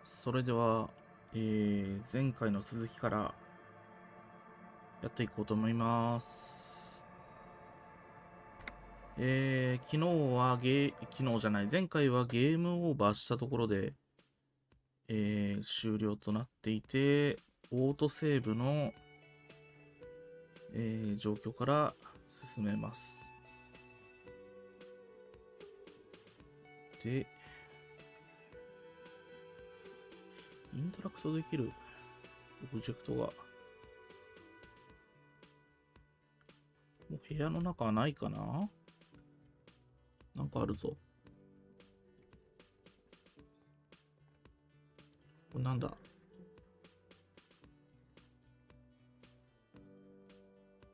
それでは、前回の続きからやっていこうと思います。昨日じゃない、前回はゲームオーバーしたところで、終了となっていて、オートセーブの、状況から進めます。で、イントラクトできるオブジェクトが、もう部屋の中はないかな？なんかあるぞ。これなんだ？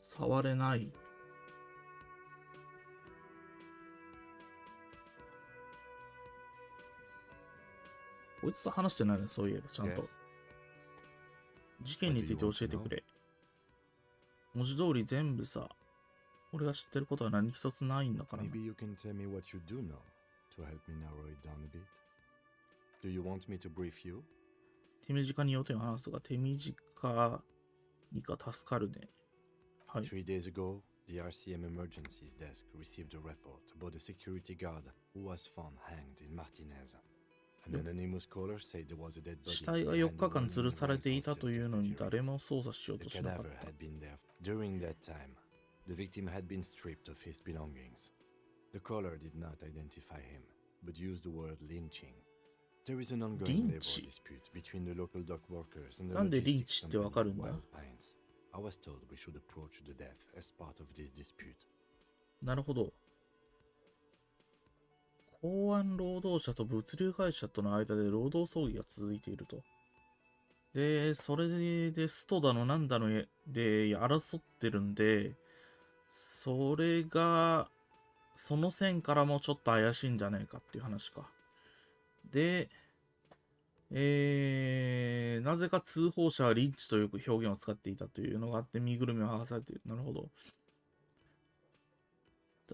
触れない。こいつと話してないね、そういえば、ちゃんと。事件について教えてくれ。文字通り全部さ、俺が知ってることは何一つないんだからな。Maybe you can tell me what you do know to help me narrow it down a bit. Do you want me to brief you? 手短に要点を話すが、手短にか助かるね。はい。3 days ago, the RCM Emergencies Desk received a report about a security guard who was found hanged in Martinez. An anonymous caller said there was a dead body. 死体が4日間吊るされていたというのに誰も捜査しようとしなかった。During that time, the victim had been stripped of his belongings. The caller did not identify him, but used the word lynching. There is an ongoing labor dispute between the local dock workers and the logistics company Wild Pines. I was told we should approach the death as part of this dispute. なるほど。港湾労働者と物流会社との間で労働争議が続いていると。で、それでストだのなんだので争ってるんで、それが、その線からもちょっと怪しいんじゃないかっていう話か。で、なぜか通報者はリンチという表現を使っていたというのがあって、身ぐるみを剥がされている。なるほど。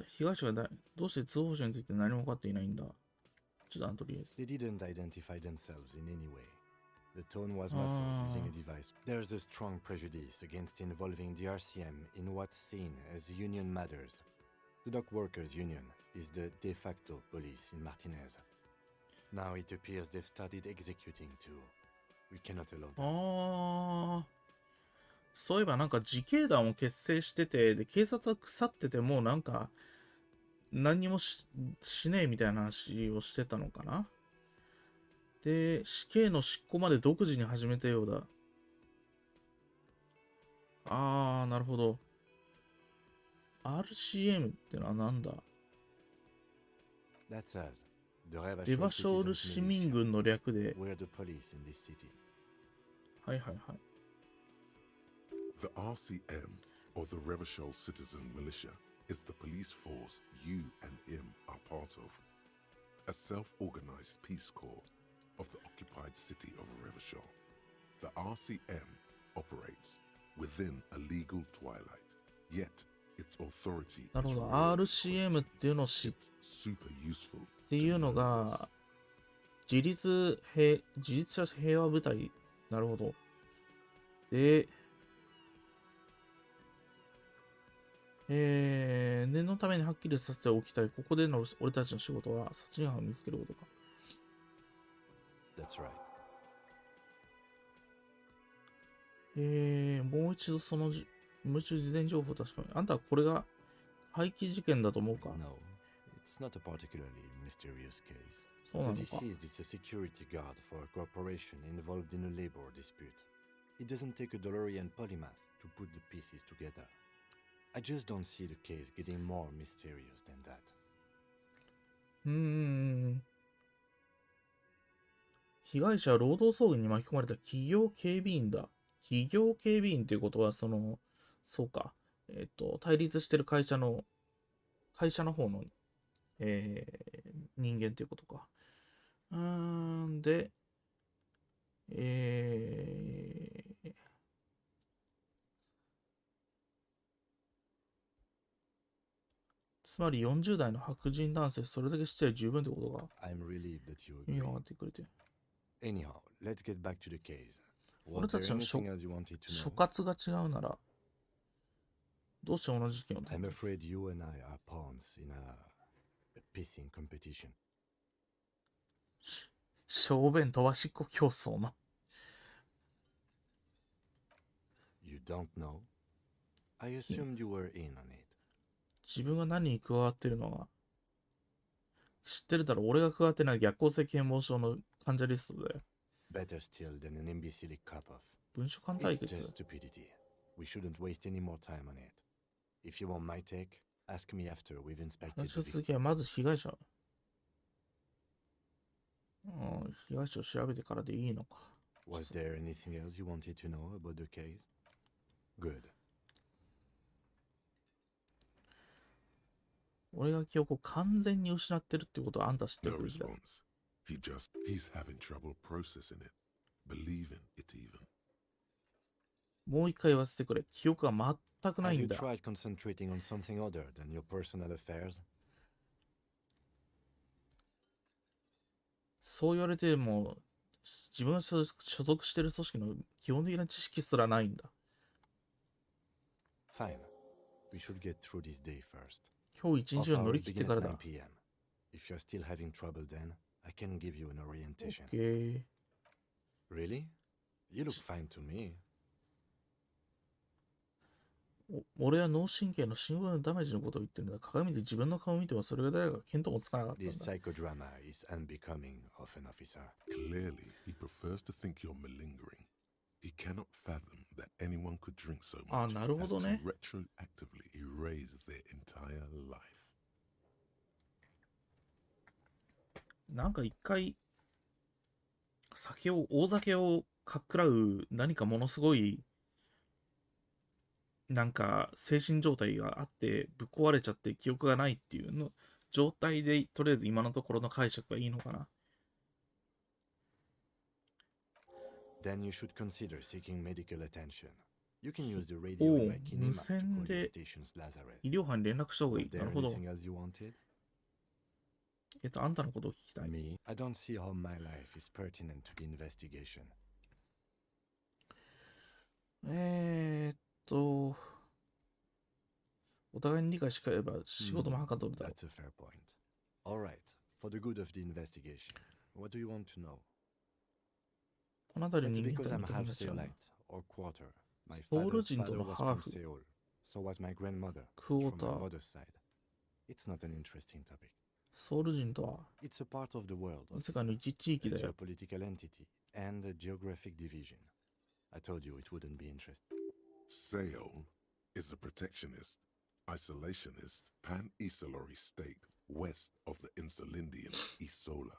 被害者がどうして通報者について何も分かっていないんだ。ちょっととりあえず。They didn't identify themselves in any way. The tone was muffled using a device. There's a strong prejudice against involving the RCM in what's seen as union matters. The dock workers union is the de facto police in Martinez. Now it appears they've started executing too. We cannot allow that. そういえばなんか自警団を結成してて、で、警察は腐っててもうなんか、何にも しねえみたいな話をしてたのかな。で、死刑の執行まで独自に始めたようだ。なるほど。RCM ってのはなんだ？レバショール市民軍の略で。はいはいはい。The RCM, or the Revachol Citizen Militia, is the police force you and him are part of. A self-organized peace corps of the occupied city of Revachol. The RCM operates within a legal twilight, yet its authority is really RCM っていうのを知っていうのが自立者平和部隊。なるほど。で、念のためにはっきりさせておきたい。ここでの俺たちの仕事は殺人犯を見つけることか。That's right. もう一度もう一度事前情報確かに。あんたはこれが廃棄事件だと思うか？ No, it's not a particularly mysterious case. そうなのか。 The deceased is a security guard for a corporation involved in a labor dispute. It doesn't take a DeLorean polymath to put the pieces together. I just don't see the case getting more mysterious than that. 被害者は労働争議に巻き込まれた企業警備員だ。企業警備員っていうことは、そうか。対立してる会社の方の、人間っていうことか。で、つまり40代の白人男性、それだけ知っては十分ってことが。意味が分かってくれて。Anyhow, let's get back to the case. 俺 Was た there ちの anything else you wanted to 所 know? 轄が違うなら、どうして同じ事件を取 I'm った？ afraid you and I are pawns in a pissing competition. 小便飛ばしっこ競争の。You don't know? I assumed you were in on it. 自分が何に加わってるのが、知ってるだろ、俺が加わってない逆行性健忘症の患者リストだよ。Better still than an imbecile cup-off. 文書間対 It's 決。 just stupidity. We shouldn't waste any more time on it. If you want my take, ask me after we've inspected 話の the 続 victim. きはまず被害者。被害者を調べてからでいいのか。Was there anything else you wanted to know about the case? Good. 俺が記憶を完全に失ってるってことはあんた知ってる No べきだ。 response. He's having trouble processing it, believing it even. もう一回言わせてくれ。記憶が全くな Have い you んだ。 tried concentrating on something other than your personal affairs? そう言われても、自分が所属してる組織の基本的な知識すらないんだ。Fine. We should get through this day first. 今日一日を Off 乗 hours り切って begin から at だ。 9 p.m. If you're still having trouble then, I can give you an orientation. OK。 Really? You look fine to me. 俺は脳神経の深部のダメージのことを言ってるんだ。鏡で自分の顔を見てもそれが誰か見当もつかなかったん This だ。 psychodrama is unbecoming of an officer. Clearly, he prefers to think you're malingering. He cannot fathom that anyone could drink so much as to なるほどね。 retroactively erase their entire life. なんか一回、大酒をかっくらう何かものすごい、なんか精神状態があってぶっ壊れちゃって記憶がないっていうの状態で、とりあえず今のところの解釈がいいのかな。Then you should consider seeking medical attention. You can use the radio in my Kinema to call 無線 your で station's Lazarus. 医療班に連絡した方がい Was い。な there るほど。 anything else you wanted? あんたのことを聞きたい。 Me? I don't see how my life is pertinent to the investigation. お互いに理解しかれば仕事もはかどるだろう。 That's a fair point. All right. For the good of the investigation, what do you want to know? この辺り That's の人間 because た I'm ちの half 友達は Seolite, or quarter. My ソウル father's 人と father の was ハー from フ、 Seoul. So was my grandmother クォー from タ my ー、 mother's side. It's not an interesting topic. ソウル人とは It's a part of the world, 世界の一地域 a だよ。 geopolitical entity, and a geographic division. I told you it wouldn't be interesting. Seoul is a protectionist, isolationist, pan-Isolari state west of the Insulindian Isola.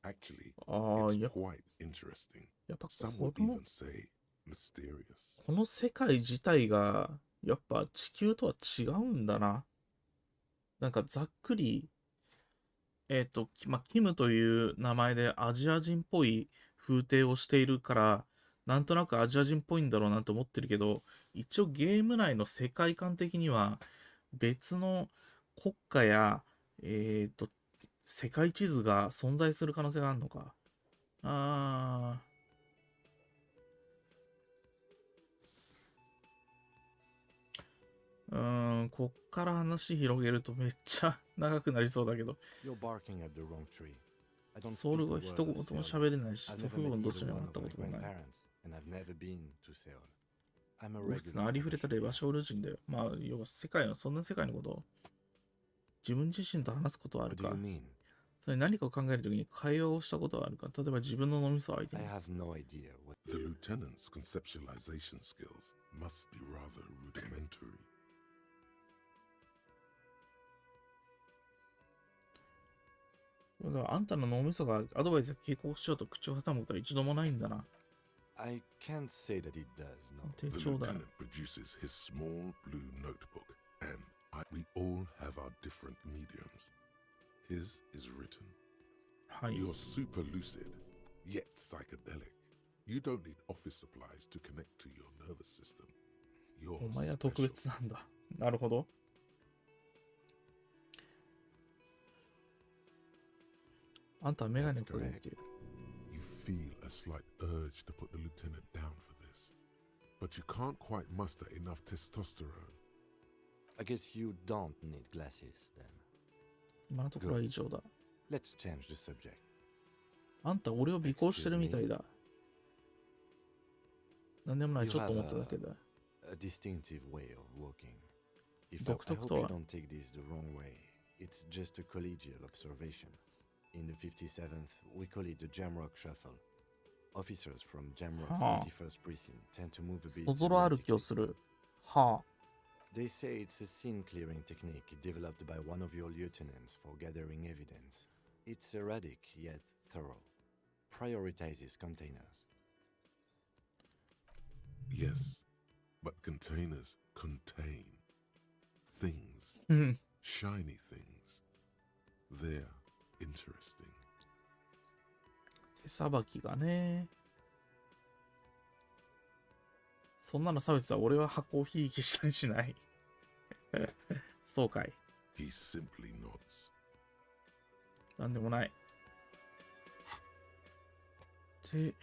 Actually, い it's や、 quite interesting. やっぱ Some こ would の even say mysterious. この世界自体がやっぱ地球とは違うんだな。なんかざっくり、キムという名前でアジア人っぽい風景をしているから、なんとなくアジア人っぽいんだろうなと思ってるけど、一応ゲーム内の世界観的には別の国家や、世界地図が存在する可能性があるのか。こっから話広げるとめっちゃ長くなりそうだけど、 You're barking at the wrong tree. I don't ソウ speak ル a 語 word 一言 of も Seoul. 喋れないし、 I've 祖 never 父母 met のど either ちらにも one 会った of こ my ともない。 grandparents, and I've never been to Seoul. I'm a オフィスの regular ありふれた on レ the バ show. ショール人だよ。まあ、要は世界の、そんな世界のことを自分自身と話すことはある What do か。 you mean? それ何かを考えるときに会話をしたことはあるか。例えば自分の脳みそを相手 I に。 have no idea what. The lieutenant's conceptualization skills must be rather rudimentary. だからあんたの脳みそがアドバイスを警告しようと口を挟むことは一度もないんだな。 I can't say that it does, no. 手 The ちょうだい。 lieutenant produces his small blue notebook, and we all have our different mediums. His is written. はい。 You're super lucid, yet psychedelic. You don't need office supplies to connect to your nervous system. You're お前は特 special. 別なんだ。なるほど。あんたはメガネをかけている。 You feel a slight urge to put the lieutenant down for this, but you can't quite muster enough testosterone. I guess you don't need glasses then. 今のところは以上だ。 Let's change the subject. あんた俺を尾行してるみたいだ。なんでもない、ちょっと思っただけだ。A distinctive way of walking. If I 独特 hope と you は。 don't take this the wrong way. It's just a collegial observation. In the 57th, we call it the Jamrock Shuffle. Officers from Jamrock's はあ。 31st precinct tend to move a bit そぞろ歩きを erratically. する。はあ。 They say it's a scene-clearing technique developed by one of your lieutenants for gathering evidence. It's erratic yet thorough. Prioritizes containers. Yes, but containers contain things, うん。 shiny things. They're interesting. 手さばきがね。そんなの差別は俺は箱をひいきしたりしない。そうかい。 He simply nods. なんでもない。で、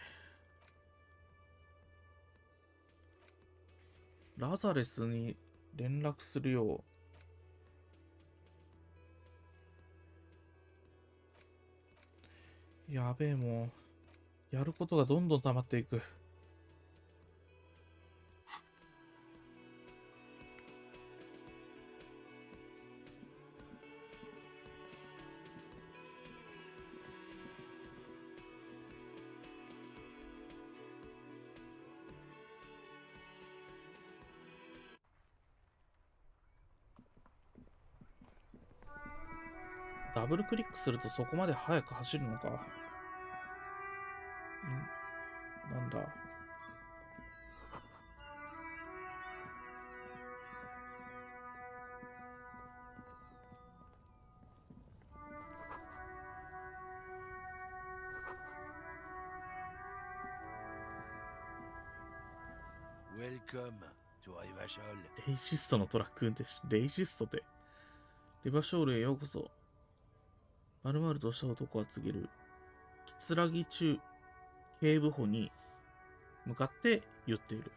ラザレスに連絡するよう。やべえ、もう、やることがどんどん溜まっていく。ダブルクリックするとそこまで速く走るのか。なんだ。Welcome to Rivachol. レイシストのトラック運転手。レイシストって。レバショールへようこそ。丸々とした男は告げる。木剣中警部補に向かって言っている。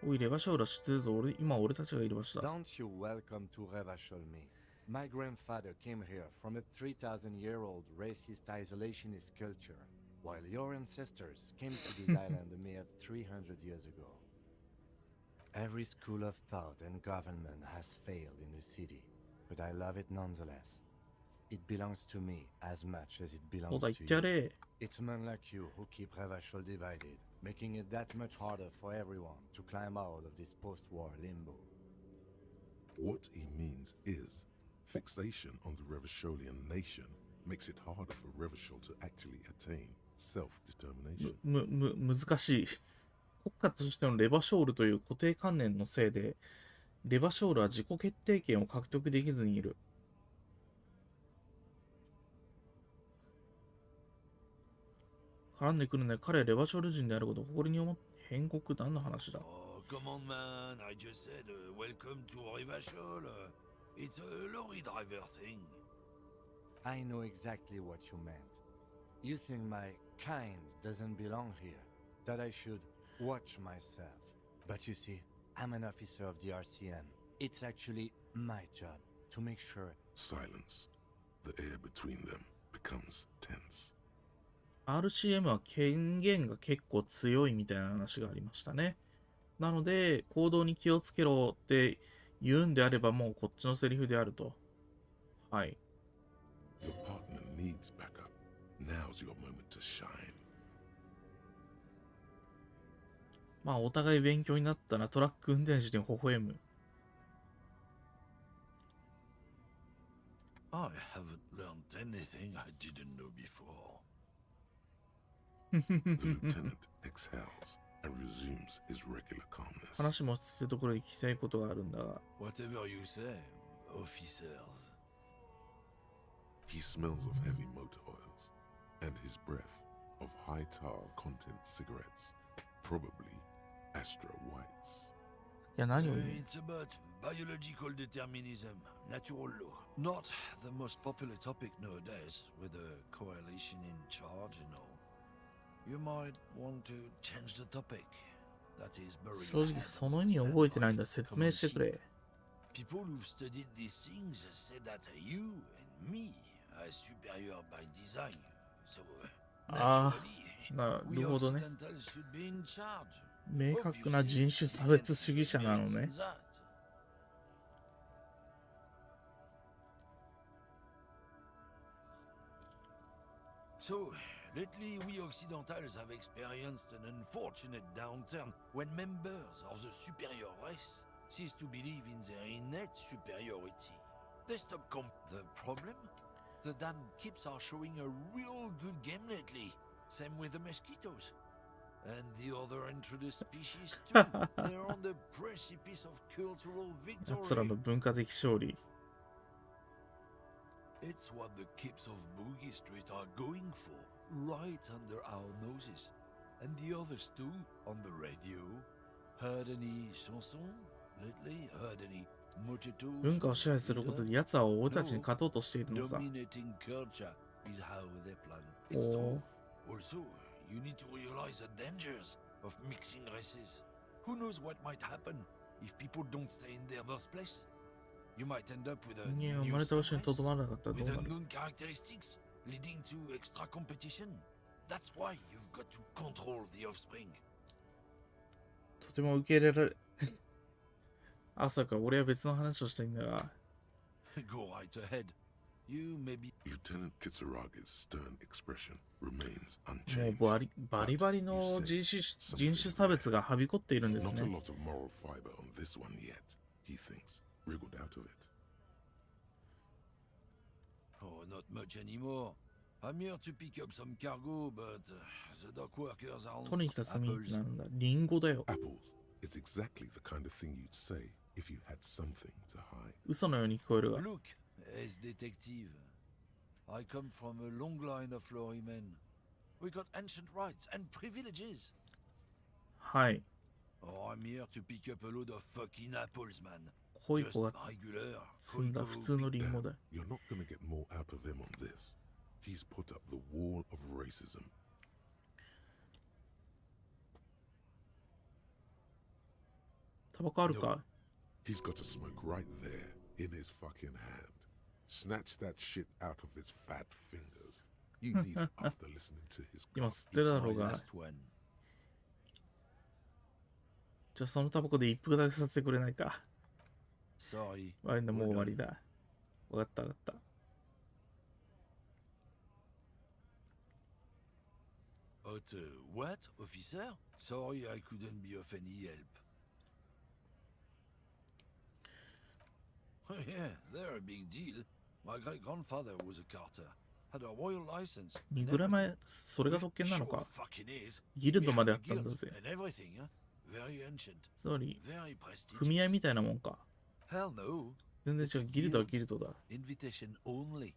おい、レバショールは知ってるぞ。今俺たちがいる場所だ。 Don't you welcome to Revachol me. My grandfather came here from a 3,000-year-old racist isolationist culture, while your ancestors came to this island a mere 300 years ago. Every school of thought and government has failed in the city, but I love it nonetheless. It belongs to me as much as it そう belongs だ、言 to ってや you. れ。 It's men like you who keep Revachol divided, making it that much harder for everyone to climb out of this post-war limbo. What he means is fixation on the Revacholian nation makes it harder for Revachol to actually attain self-determination. 難しい。国家としてのレバショールという固定観念のせいで、レバショールは自己決定権を獲得できずにいる。絡んでくるね。彼はレバショール人であることを誇りに思って、変国何の話だ。 Oh, come on, man. I just said, welcome to Rivachol. It's a lorry driver thing. I know exactly what you meant. You think my kind doesn't belong here, that I should watch myself. But you see, I'm an officer of the RCM. It's actually my job to make sure. Silence. The air between them becomes tense. RCM は権限が結構強いみたいな話がありましたね。なので、行動に気をつけろって言うんであればもうこっちのセリフであると。はい。 Your partner needs backup. Now's your moment to shine. まあ、お互い勉強になったな。トラック運転手に微笑む。I haven't learned anything I didn't know before. The lieutenant exhales and resumes his regular calmness. 話も落ち着いたところで聞きたいことがあるんだが。 Whatever you say, officers. He smells of heavy motor oils and his breath of high tar content cigarettes, probably Astra Whites. いや、何を言う It's about Biological determinism, natural law. Not the most popular topic nowadays, with the coalition in charge and all. You might want to change the topic. That is buried. 正直その意味を覚えてないんだ。説明してくれ。People who've studied these things said that you and me are superior by design. So, あ naturally, あ、な we るほどね。 Occidentals should be in charge. 明確な人種差別主義者なのね。So, lately we Occidentals have experienced an unfortunate downturn when members of the superior race cease to believe in their innate superiority. They stop The problem? The damn kips are showing a real good game lately. Same with the mosquitoes. And the other introduced species too. They're on the precipice of cultural 奴らの victory. 文化的勝利。It's what the kips of Boogie Street are going for, right under our noses. And the others too, on the radio. Heard any chansons lately? Heard any mojitos? 文化を支配することで奴らは俺たちに勝とうとしているのさ。 Dominating culture is how they plan. It's お true. Also, you need to realize the dangers of mixing races. Who knows what might happen if people don't stay in their birthplace? You might end up with a 人間が生 new まれた場所にとど subrace まらなかったらどう with なる？ unknown characteristics, leading to extra competition. That's why you've got to control the offspring. とても受け入れられ朝から俺は別の話をしたいんだが。Go right ahead. You may be. Lieutenant Kitsuraga's stern expression remains も unchanged. うバリバリの人種差別がはびこっているんです Not a ね。 lot of moral fiber on this one yet, he thinks, wriggled out of it. Oh, not much anymore. I'm here to pick up some cargo, but the dock workers are 取りに on 来た積み木 apples. なんだ。リンゴだよ。 Apples is exactly the kind of thing you'd say if you had something to hide. 嘘のように聞こえるが。 Look, as detective, I come from a long line of lorrymen. We got ancient rights and privileges. はい。 Oh, I'm here to pick up a load of fucking apples, man. 濃い Just 子が regular. 積んだ普通のリンゴだよ。 You're not gonna get more out of him on this. He's put up the wall of racism. タバコあるか？ He's got a smoke right there in his fucking hand. Snatch that shit out of his fat fingers. You need it after listening to his 今 cock 吸ってるだろう My が。 last one. じゃあそのタバコで一服だけさせてくれないか。 Sorry. 悪いんだ、もう終わりだ。わかったわかった。 What, officer? Sorry, I couldn't be of any help. Oh yeah, they're a big deal. My great-grandfather was a carter. Had a royal license. 2グラムそれが特権なの Sure か？ fucking is. ギル We ドまで had あ a ったんだ guild ぜ。 and everything, huh? Very ancient. つまり Very prestigious. 組合みたいなもんか。 Hell no. 全然違う。ギルドはギルドだ。 Invitation only.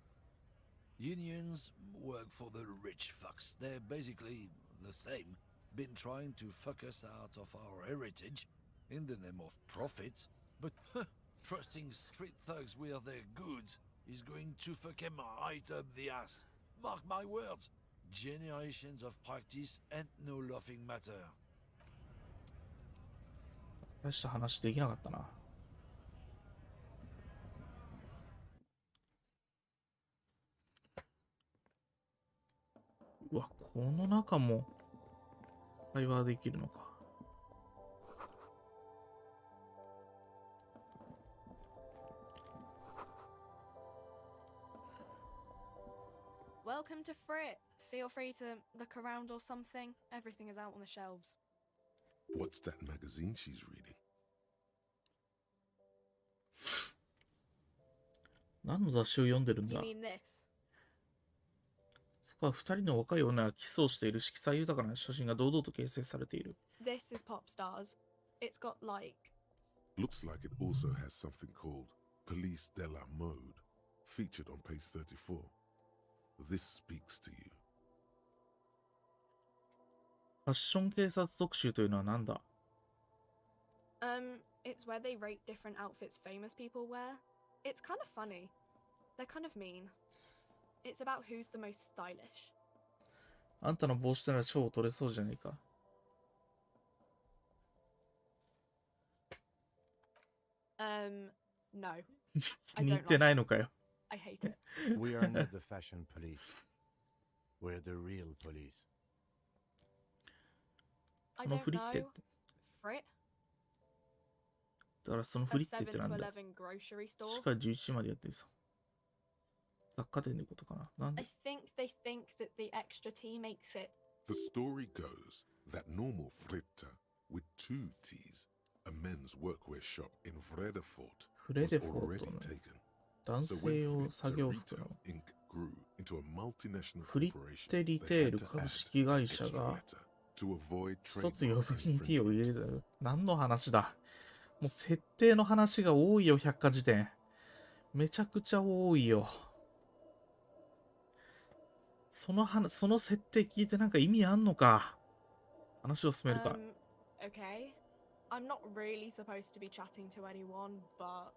Unions work for the rich fucks. They're basically the same. Been trying to fuck us out of our heritage in the name of profits. But trusting street thugs with their goods is going to fuck them right up the ass. Mark my words. Generations of practice and no laughing matter. 大した話できなかったな。うわ、この中も会話できるのか。Welcome to Frit. Feel free to look around or something. Everything is out on the shelves. What's that magazine she's reading? 何の雑誌を読んでるん You だ？ mean this? そこは二人の若い女がキスをしている色彩豊かな写真が堂々と掲載されている。 This is Pop Stars. It's got like Looks like it also has something called Police de la Mode, featured on page 34. This speaks to you. ファッション警察特集というのは何だ？ It's where they rate different outfits famous people wear. It's kind of funny. They're kind of mean. It's about who's the most stylish. あんたの帽子なら賞を取れそうじゃねえか。No. 気に入ってないのかよ。I hate it. We are not the fashion police. We're the real police. I この don't フリって know. Frit? だからその A フリってって 7 なん to だ。 11 grocery し store? か11時までやってるさ。雑貨店ってことかな。なんで I think they think that the extra T makes it. The story goes that normal Fritta with 2 T's, a men's workwear shop in Vredefort, フレ was デフォー already トね。 taken. 男 So 性 when 用 Fritta 作業服 Retail の Inc. grew into a multinational フリッ corporation, テリ they テー had ル to 株 add 式会社 extra が letter to avoid 一つ呼 trademark びに T を入れ infringement. る。何の話だ。もう設定の話が多いよ、百科事典。めちゃくちゃ多いよ。その設定聞いてなんか意味あんのか。話を進めるか。Okay. I'm not really supposed to be chatting to anyone, but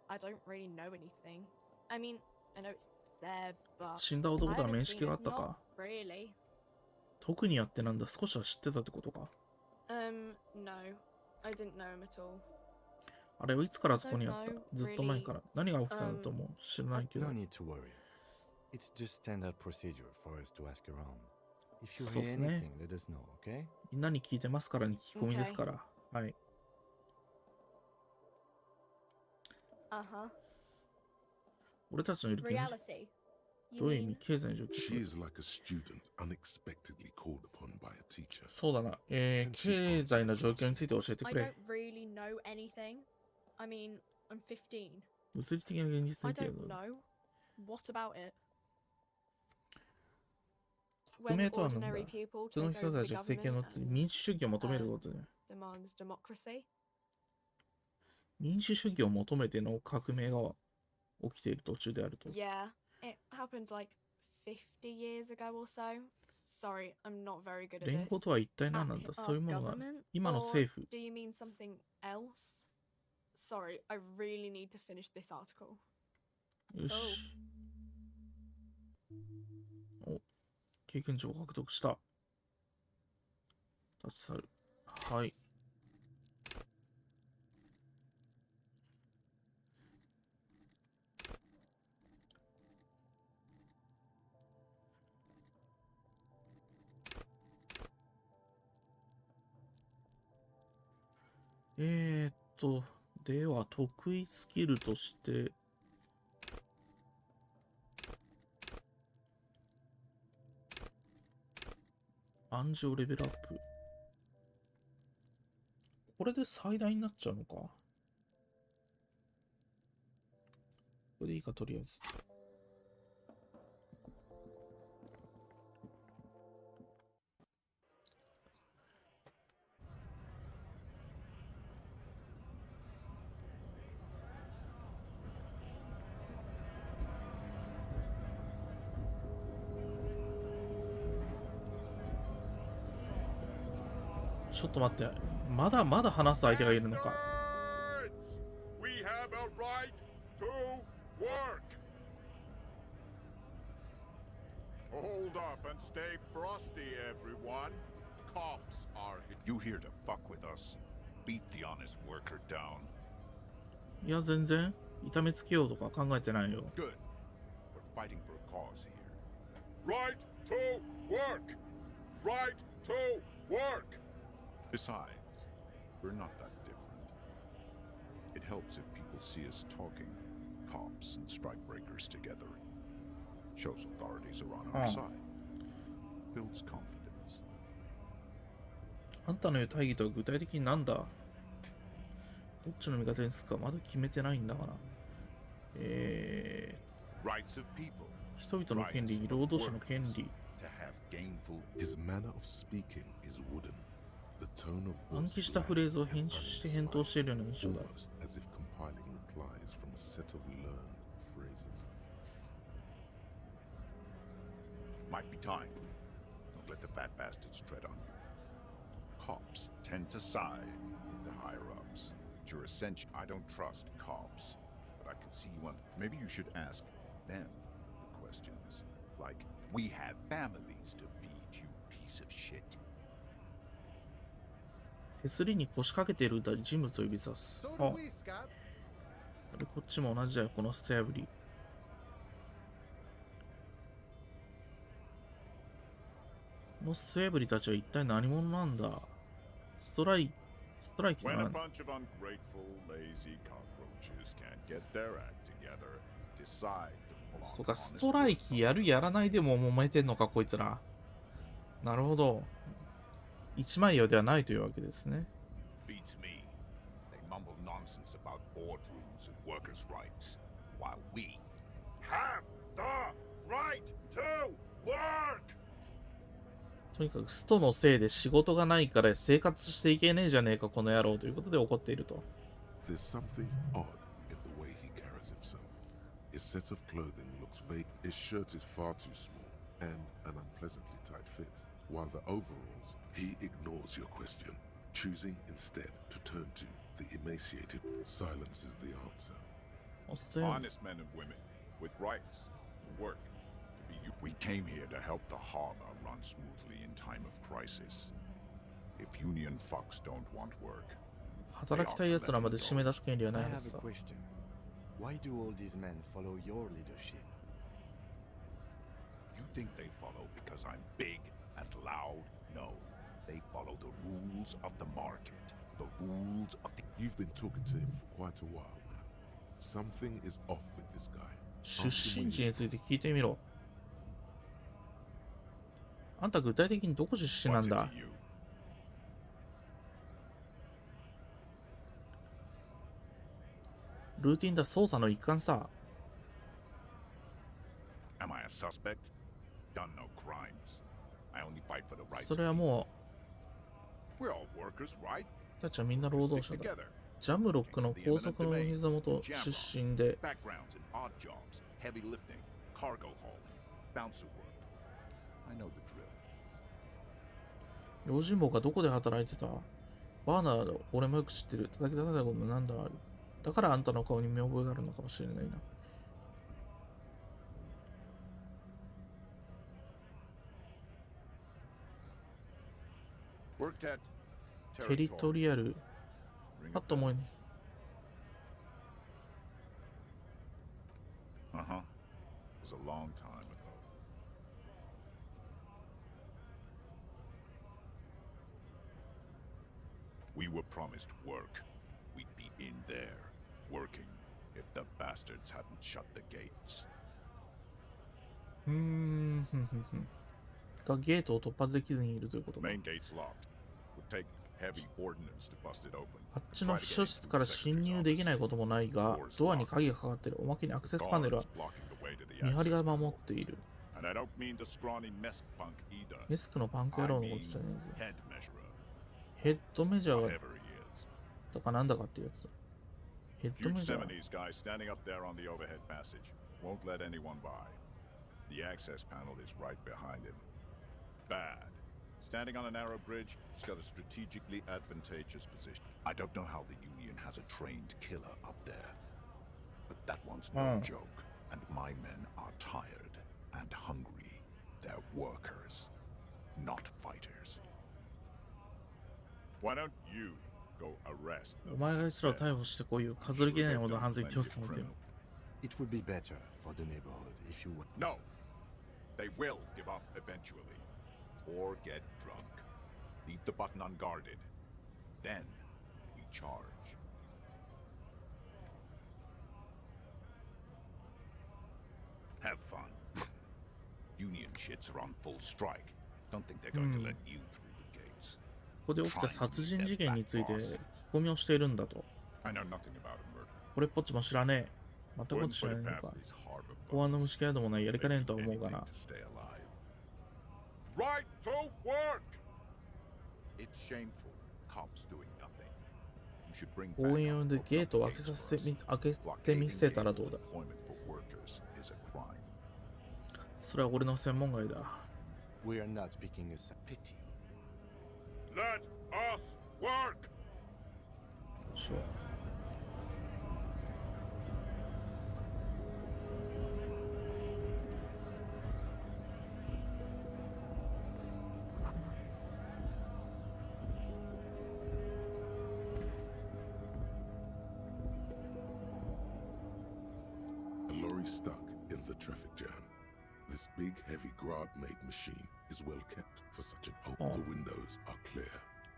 I don't really know anything. I mean, I know it's there, but 死んだ I 男とは haven't 面 seen 識があっ it. たか。 Not really. 特にやってなんだ。少しは知ってたってことか。No. I didn't know him at all. あれはいつからそこにあった Don't know, ずっと前から。何が起きたんだと思う知らないけど No。need to worry. It's just standard procedure for us to ask around. If you そう hear っすね。 anything, let us know, okay? みんなに聞いてますからに聞き込みですから。はい。 Uh-huh. 俺たちのいる現実 Reality. ど You ういう意 mean? 味経済の状況 She is like a student unexpectedly called upon by a teacher. そうだな。経済の状況について教えて I く don't れ。 really know anything. I mean, I'm 15. 物理的な現実 I について don't know. What about it? 革 When 命とは何だ ordinary people 普通の take 人 over た the ちが政権 government の民主主義を求めることで、 and demands democracy. 民主主義を求めての革命が起きている途中であると。 Yeah, it happened like 50 years ago or so. Sorry, I'm not very good at 連合 this. とは一体何なんだ Our そういうものが government? 今の Or 政府。 do you mean something else? Sorry, I really need to finish this article. よし。お、経験値を獲得した。立ち去る。はい。では、得意スキルとして、暗示をレベルアップ。これで最大になっちゃうのか。これでいいか、とりあえず。ちょっと待って、まだ話す相手がいるのか。 We have a right to work. Hold up and stay frosty, everyone. Cops are here. You here to fuck with us? Beat the honest worker down. いや、全然、痛めつけようとか考えてないよ。 Good. We're fighting for a cause here. Right to work. Right to work. Besides, we're not that different. It helps if people see us talking, cops and strikebreakers together. Shows authorities are on our side. Builds confidence. あんたの言う大義とは具体的になんだ？どっちの味方にするかまだ決めてないんだから。Rights of people. 人々の権利、労働者の権利。 To have gainful. His manner of speaking is wooden. The tone of 暗 voice 記したフレーズを編集して返答しているような印象だ。 almost as if compiling replies from a set of learned phrases. Might be time. Don't let the fat bastards tread on you. Cops tend to side with the higher you're essential. I don't trust cops, but I can see you want. Maybe you should ask them the questions. Like, we have families to feed, you piece of shit. 手すりに腰掛けている歌に人物を指さす。あ、こっちも同じだよ、このスト破り。このスト破りたちは一体何者なんだ。ストライキだ When a な。bunch of ungrateful, lazy cockroaches can't get their act together, decide to pull on そうか、ス honest トライキやるやらないでも揉めてんのか、こいつら。なるほど。一枚岩ではないというわけですね。 beats me. They mumble nonsense about boardrooms and workers' rights, while we have the right to work. とにかくストのせいで仕事がないから生活していけねえじゃねえかこの野郎ということで怒っていると。 There's something odd in the way he carries himself. His set of clothing looks vague. His shirt is far too small and an unpleasantly tight fit, while the overalls, he ignores your question, choosing instead to turn to the emaciated. Silence is the answer. おっせん Honest men and women with rights to work, to be you. We came here to help the harbor run smoothly in time of crisis. If union fucks don't want work, 働きたい奴らまで締め出す権利はな I いは have ず a さ。 question. Why do all these men follow your leadership? you think they follow because I'm big and loud? No, they follow the rules of the market, the rules of the. You've been talking to him for quite a while now. Something is off with this guy. 出身地について聞いてみろ。あんた具体的にどこ出身なん What's だ it to you? ルーティンだ、捜査の一環さ。 Am I a suspect? Done no crimes. I only fight for the rights. それはも We're all workers, right? う、たちはみんな労 Stick 働者だ。 together. ジャムロックの高速の膝元出身で、 Backgrounds in odd jobs, heavy lifting, cargo hauling, bouncer work. I know the drill. 用心棒がどこで働いてた？バーナード、俺もよく知ってる。叩き出さないことなんだある。だからあんたの顔に見覚えがあるのかもしれないな。 Worked at テリトリアル、 Ring パ a ッと思いに。 bell. Uh-huh. It was a long time ago. We were promised work. We'd be in there, working, if the bastards hadn't shut the gates. ふんふんふんふん。がゲートを突破できずにいるということか。 Main gate's locked. Would take heavy ordnance to bust it open. あっちの秘書室から侵入できないこともないが、ドアに鍵がかかってる。おまけにアクセスパネルは Guards blocking the way to the 見張りが access 守 panel. っている。 And I don't mean the scrawny mess punk either. メスクのパンク野 I 郎のこ mean とじゃねえぜ。 head measurer, ヘッドメジャー whatever が he is. だかなんだかっていうやつ。ヘッド Huge メジャー。 Seminese guy standing up there on the overhead passage. Won't let anyone by. The access panel is right behind him. Bad. Standing on a narrow bridge, he's got a strategically advantageous position. I don't know how the Union has a trained killer up there. But that one's no joke. And my men are tired and hungry. They're workers, not fighters. Why don't you go arrest お them? 前が奴らを逮捕してこういう数えきれないほどの犯罪に手を染めてる。 It would be better for the neighborhood if you would. No. They will give up eventually. Or get drunk. Leave the button unguarded. Then we charge. Have fun. Union shits are on full strike. Don't think they're going to let you through the gates. ここで起きた殺人事件について聞き込みをしているんだと。 I know nothing about a murder. これっぽっちも知らねえ。全くも Wouldn't 知ら put ね it えの past か。 these harbor 公安の bugs. 虫けらでもないやりかねえとは思うが Anything な。 to stay alive. Right to work. It's shameful. Cops doing nothing. You should bring 応 back 援用でゲートを開けさせてみてみせたらどうだ。 employment for workers is a crime. それは俺の専門外だ。 We are not picking a pity. Let us work. そう very stuck in the traffic jam. This big, heavy grad-made machine is well kept for such an old. The windows are clear.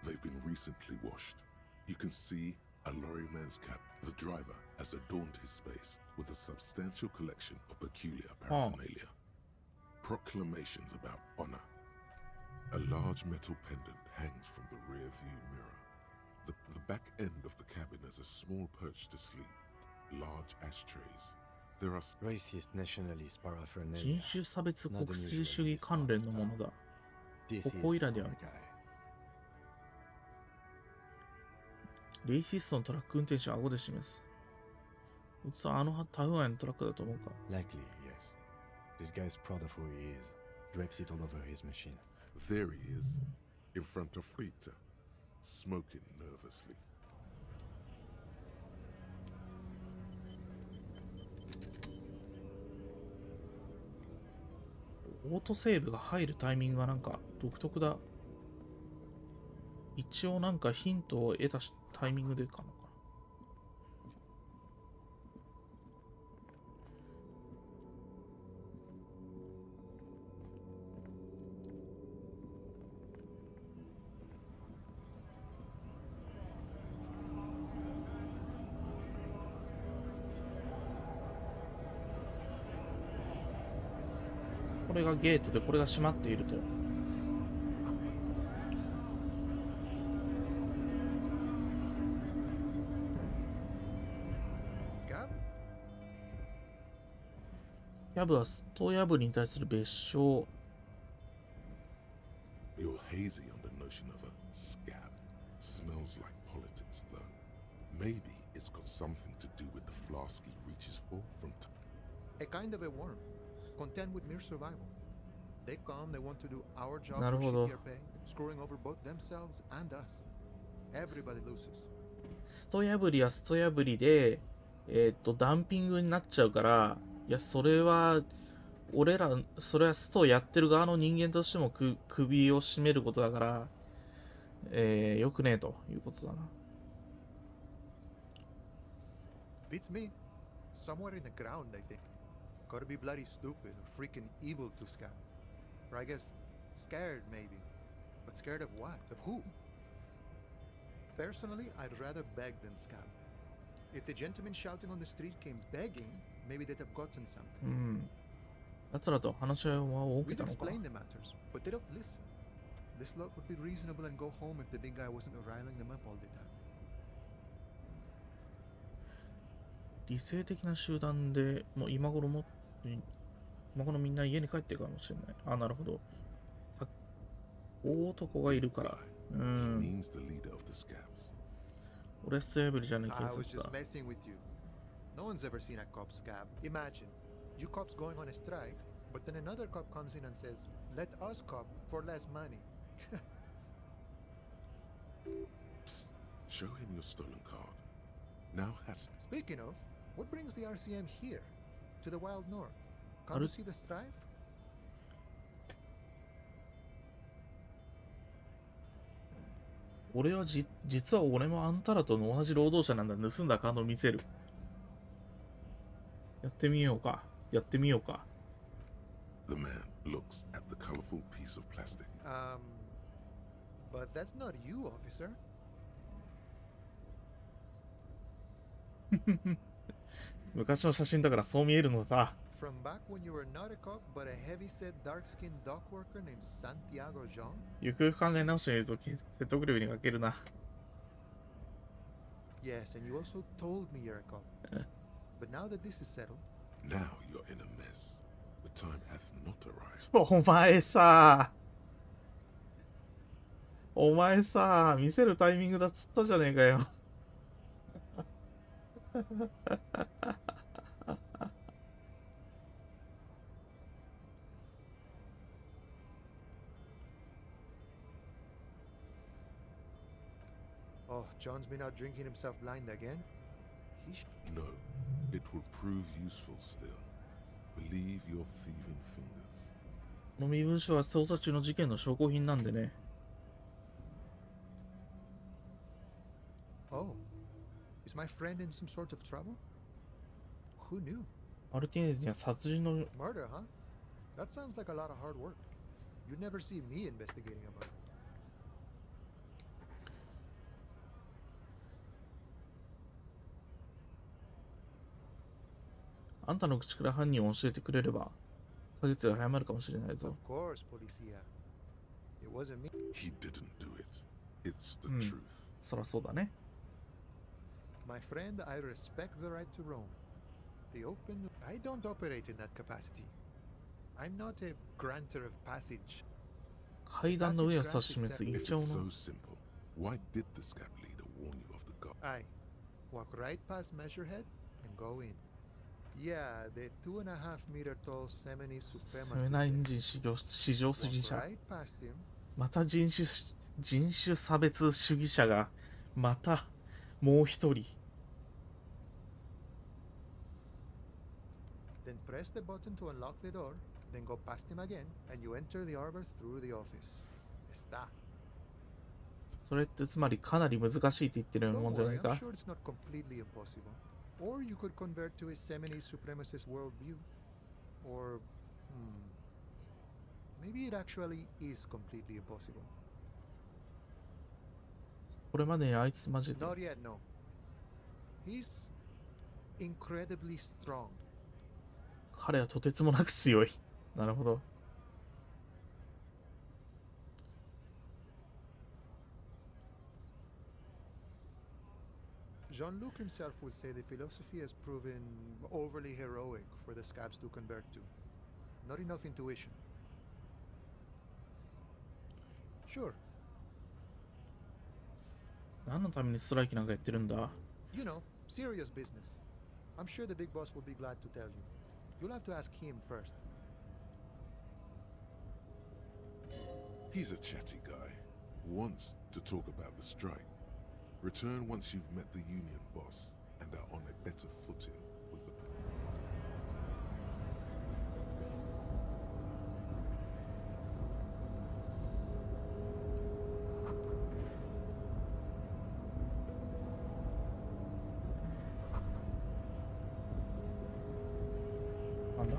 They've been recently washed. You can see a lorryman's cap. The driver has adorned his space with a substantial collection of peculiar paraphernalia. Proclamations about honor. A large metal pendant hangs from the rear view mirror. The back end of the cabin has a small perch to sleep. Large ashtrays. There are Racist nationalist 人 paraphernalia. 種差別国粋主義関連のものだ。 This こ is こいらであ our る。 guy. レイシストのトラック運転手を顎で示す。こいつはあのタフアイのトラックだと思うか。 Likely, yes. This guy's proud of who he is. Drapes it all over his machine. There he is, in front of Rita, smoking nervously. オートセーブが入るタイミングがなんか独特だ。一応なんかヒントを得たタイミングでかのかな。これがゲートでこれが閉まっていると。ヤブはストヤブに対する別称。 You're hazy on the notion of a scab. Smells like politics, though. Maybe it's got something to do with the flask he reaches for from time. A kind of a worm, content with mere survival. They come, they want to do our job なる for ほど。 shittier pay, screwing over both themselves and us. Everybody loses. スト破りはスト破りで、ダンピングになっちゃうから、いや、それは、俺ら、それはストをやってる側の人間としても首を絞めることだから、よくねえということだな。Beats me. Somewhere in the ground, I think. Gotta be bloody stupid or freaking evil to scab. Or I guess scared, maybe. But scared of what? Of who? Personally, I'd rather beg than scab. If the gentleman shouting on the street came begging, maybe they'd have gotten something. うん。奴らと話し合いは多け We'd たのか。 explain the matters, but they don't listen. This lot would be reasonable and go home if the big guy wasn't riling them up all the time. 理性的な集団でもう今頃みんな家に帰ってるかもしれない。あ、なるほど。大男がいるから。う He ん。 means the leader of the scabs. 俺はスト破りじゃない警 I was 察 just だ。 messing with you. No one's ever seen a cop scab. Imagine, you cops going on a strike, but then another cop comes in and says, let us cop for less money. Psst, show him your stolen card. Now has Speaking of, what brings the RCM here? To the wild north? Come Aru- to see the strife? 俺は実は俺もあんたらと同じ労働者なんだ。盗んだカードを見せる。やってみようか。やってみようか。 the man looks at the colorful piece of plastic. But that's not you, officer. 昔の写真だからそう見えるのさ。 From back when you were not a cop, but a heavy-set, dark-skinned dock worker named Santiago Jean? ゆくゆく考え直してみると説得力に欠けるな。 Yes, and you also told me you're a cop. But now that this is settled, Now you're in a mess. The time hath not arrived. お前さ、見せるタイミングだっつったじゃねえかよ。oh, John's been out drinking himself blind again? No, it will prove useful still. Believe your thieving fingers. この身分証は捜査中の事件の証拠品なんでね。Oh, is my friend in some sort of trouble? Who knew? マルティネズには殺人の Murder, huh? That sounds like a lot of hard work. You'd never see me investigating a murder. あんたの口から犯人を教えてくれれば果実が早まるかもしれないぞ。 Of course, policia. It wasn't me. He didn't do it. It's the Hmm. truth. そらそうだね。 My friend, I respect the right to roam. The open. I don't operate in that capacity. I'm not a granter of passage. 階段の上を指し示す If 一 it's 丁の so simple, why did the scab leader warn you of the guard? I walk right past Measurehead and go in. Yeah, the 2.5-meter tall Semini 攻めない supremacist. 至上主義 Walk 者。 right past him. また人種差別主義者がまたもう一人。 Then press the button to unlock the door. Then go past him again, and you enter the arbor through the office. Está. それってつまりかなり難しいって言ってるようなも Don't んじゃない worry, か I'm。sure it's not completely impossible. Or you could convert to a Semini supremacist worldview. Or, maybe it actually is completely impossible. これまでにあいつマジで Not yet, no. He's incredibly strong. 彼はとてつもなく強い。なるほど。 Jean-Luc himself would say the philosophy has proven overly heroic for the scabs to convert to. Not enough intuition. Sure, 何のためにストライキなんかやってるんだ。 you know, serious business. I'm sure the big boss will be glad to tell you. You'll have to ask him first. He's a chatty guy. Wants to talk about the strike. Return once you've met the union boss and are on a better footing with the... なんだ。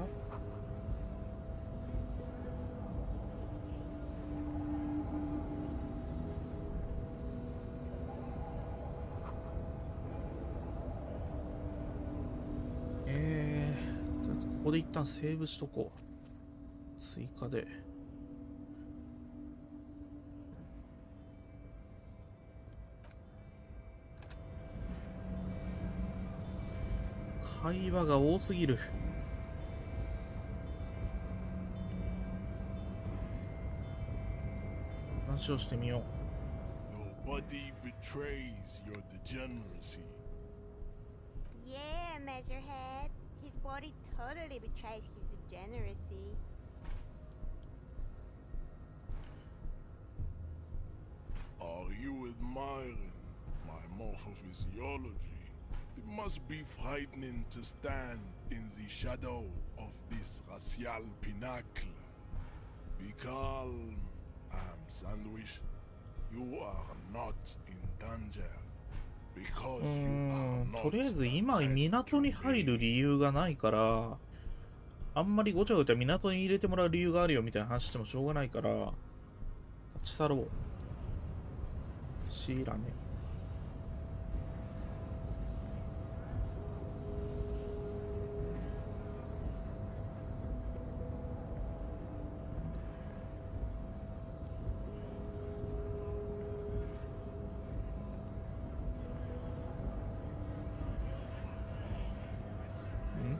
ここで一旦セーブしとこう。追加で。会話が多すぎる。話をしてみよう。 Nobody betrays your degeneracy. Yeah, Measurehead. His body totally betrays his degeneracy. Are you admiring my morphophysiology? It must be frightening to stand in the shadow of this racial pinnacle. Be calm, I'm Sandwich. You are not in danger. Because you are not とりあえず今港に入る理由がないから、あんまりごちゃごちゃ港に入れてもらう理由があるよみたいな話してもしょうがないから、立ち去ろう。シーラね。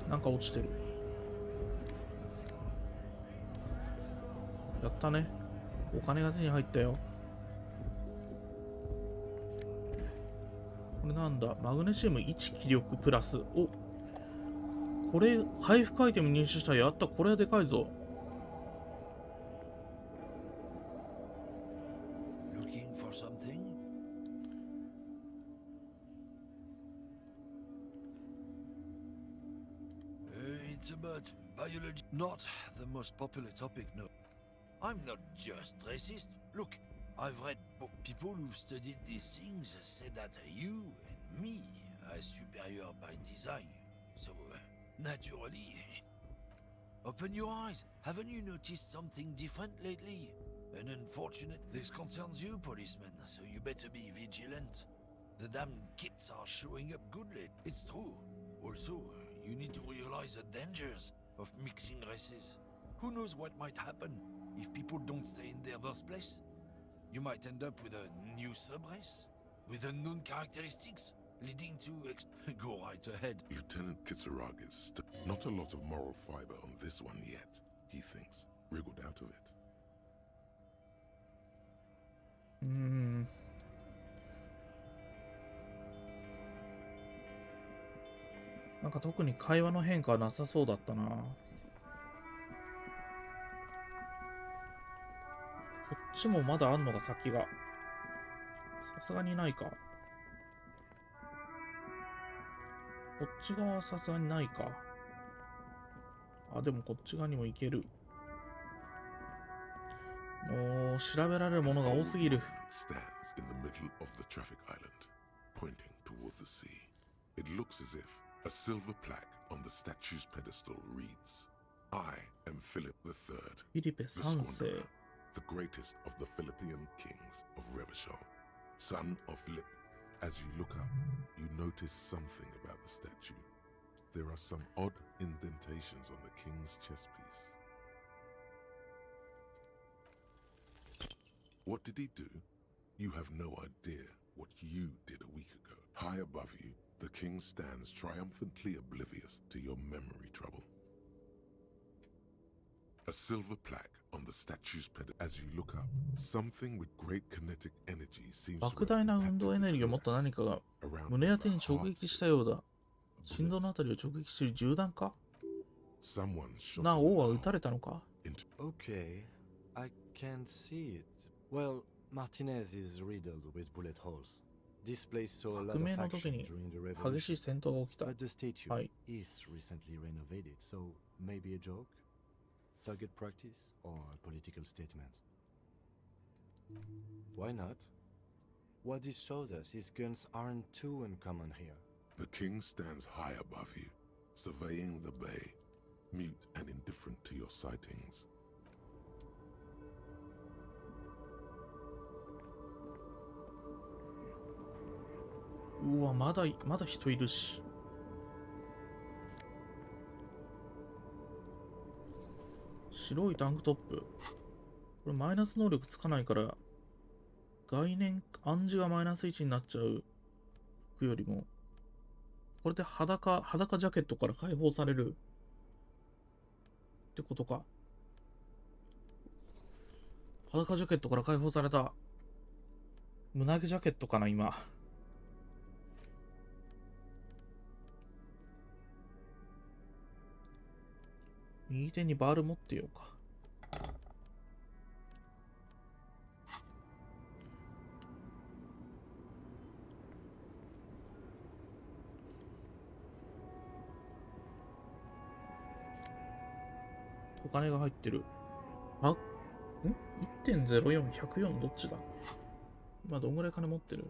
なんか落ちてる。やったね。お金が手に入ったよ。これなんだ、マグネシウム1気力プラス。お、これ回復アイテム入手したらやった。これはでかいぞ。 Looking for something? It's about biology. Not the most popular topic, no. I'm not just racist. Look, I've read people who've studied these things say that you and me are superior by design. So, Naturally. Open your eyes. Haven't you noticed something different lately? An unfortunate. This concerns you, policeman, so you better be vigilant. The damn kids are showing up good lately. It's true. Also, you need to realize the dangers of mixing races. Who knows what might happen if people don't stay in their birthplace? You might end up with a new sub-race, with unknown characteristics, leading to Go right ahead. Lieutenant Kitsuragi is not a lot of moral fiber on this one yet, he thinks. Wriggled out of it. なんか特に会話の変化はなさそうだったな。こっちもまだあんのが先が。さすがにないか。こっち側はさすがにないか。あ、でもこっち側にも行ける。もう調べられるものが多すぎる。Stands in the middle of the traffic island, pointing toward the sea. It looks as if a silver plaque on the statue's pedestal reads, I am Philip III, フィリペ3世。 the greatest of the Philippian kings of Revachol, son of Philip. As you look up, you notice something about the statue. There are some odd indentations on the king's chest piece. What did he do? You have no idea what you did a week ago. High above you, the king stands triumphantly oblivious to your memory trouble. A silver plaque on the statue's pedestal. As you look up, something with great kinetic energy seems to 莫大な運動エネルギーを持った何かが胸当てに直撃したようだ。心臓のあたりを直撃している銃弾か。なお、王は撃たれたのか。 Okay, I can see it. Well, Martinez is riddled with bullet holes. This place saw a lot 革 of 命の時 action に during the 激しい revolution. 戦闘が起きた。 But the statue はい。 is recently renovated, so maybe a joke? Target practice or a political statement? Why not? What this shows us is guns aren't too uncommon here. The king stands high above you, surveying the bay, mute and indifferent to your sightings. うわ、まだ人いるし。白いタンクトップ。これマイナス能力つかないから、概念、暗示がマイナス1になっちゃう服よりも、これで裸ジャケットから解放されるってことか。裸ジャケットから解放された。胸毛ジャケットかな、今。右手にバール持ってようか。お金が入ってる。あ、?1.04、104どっちだ？今どんぐらい金持ってる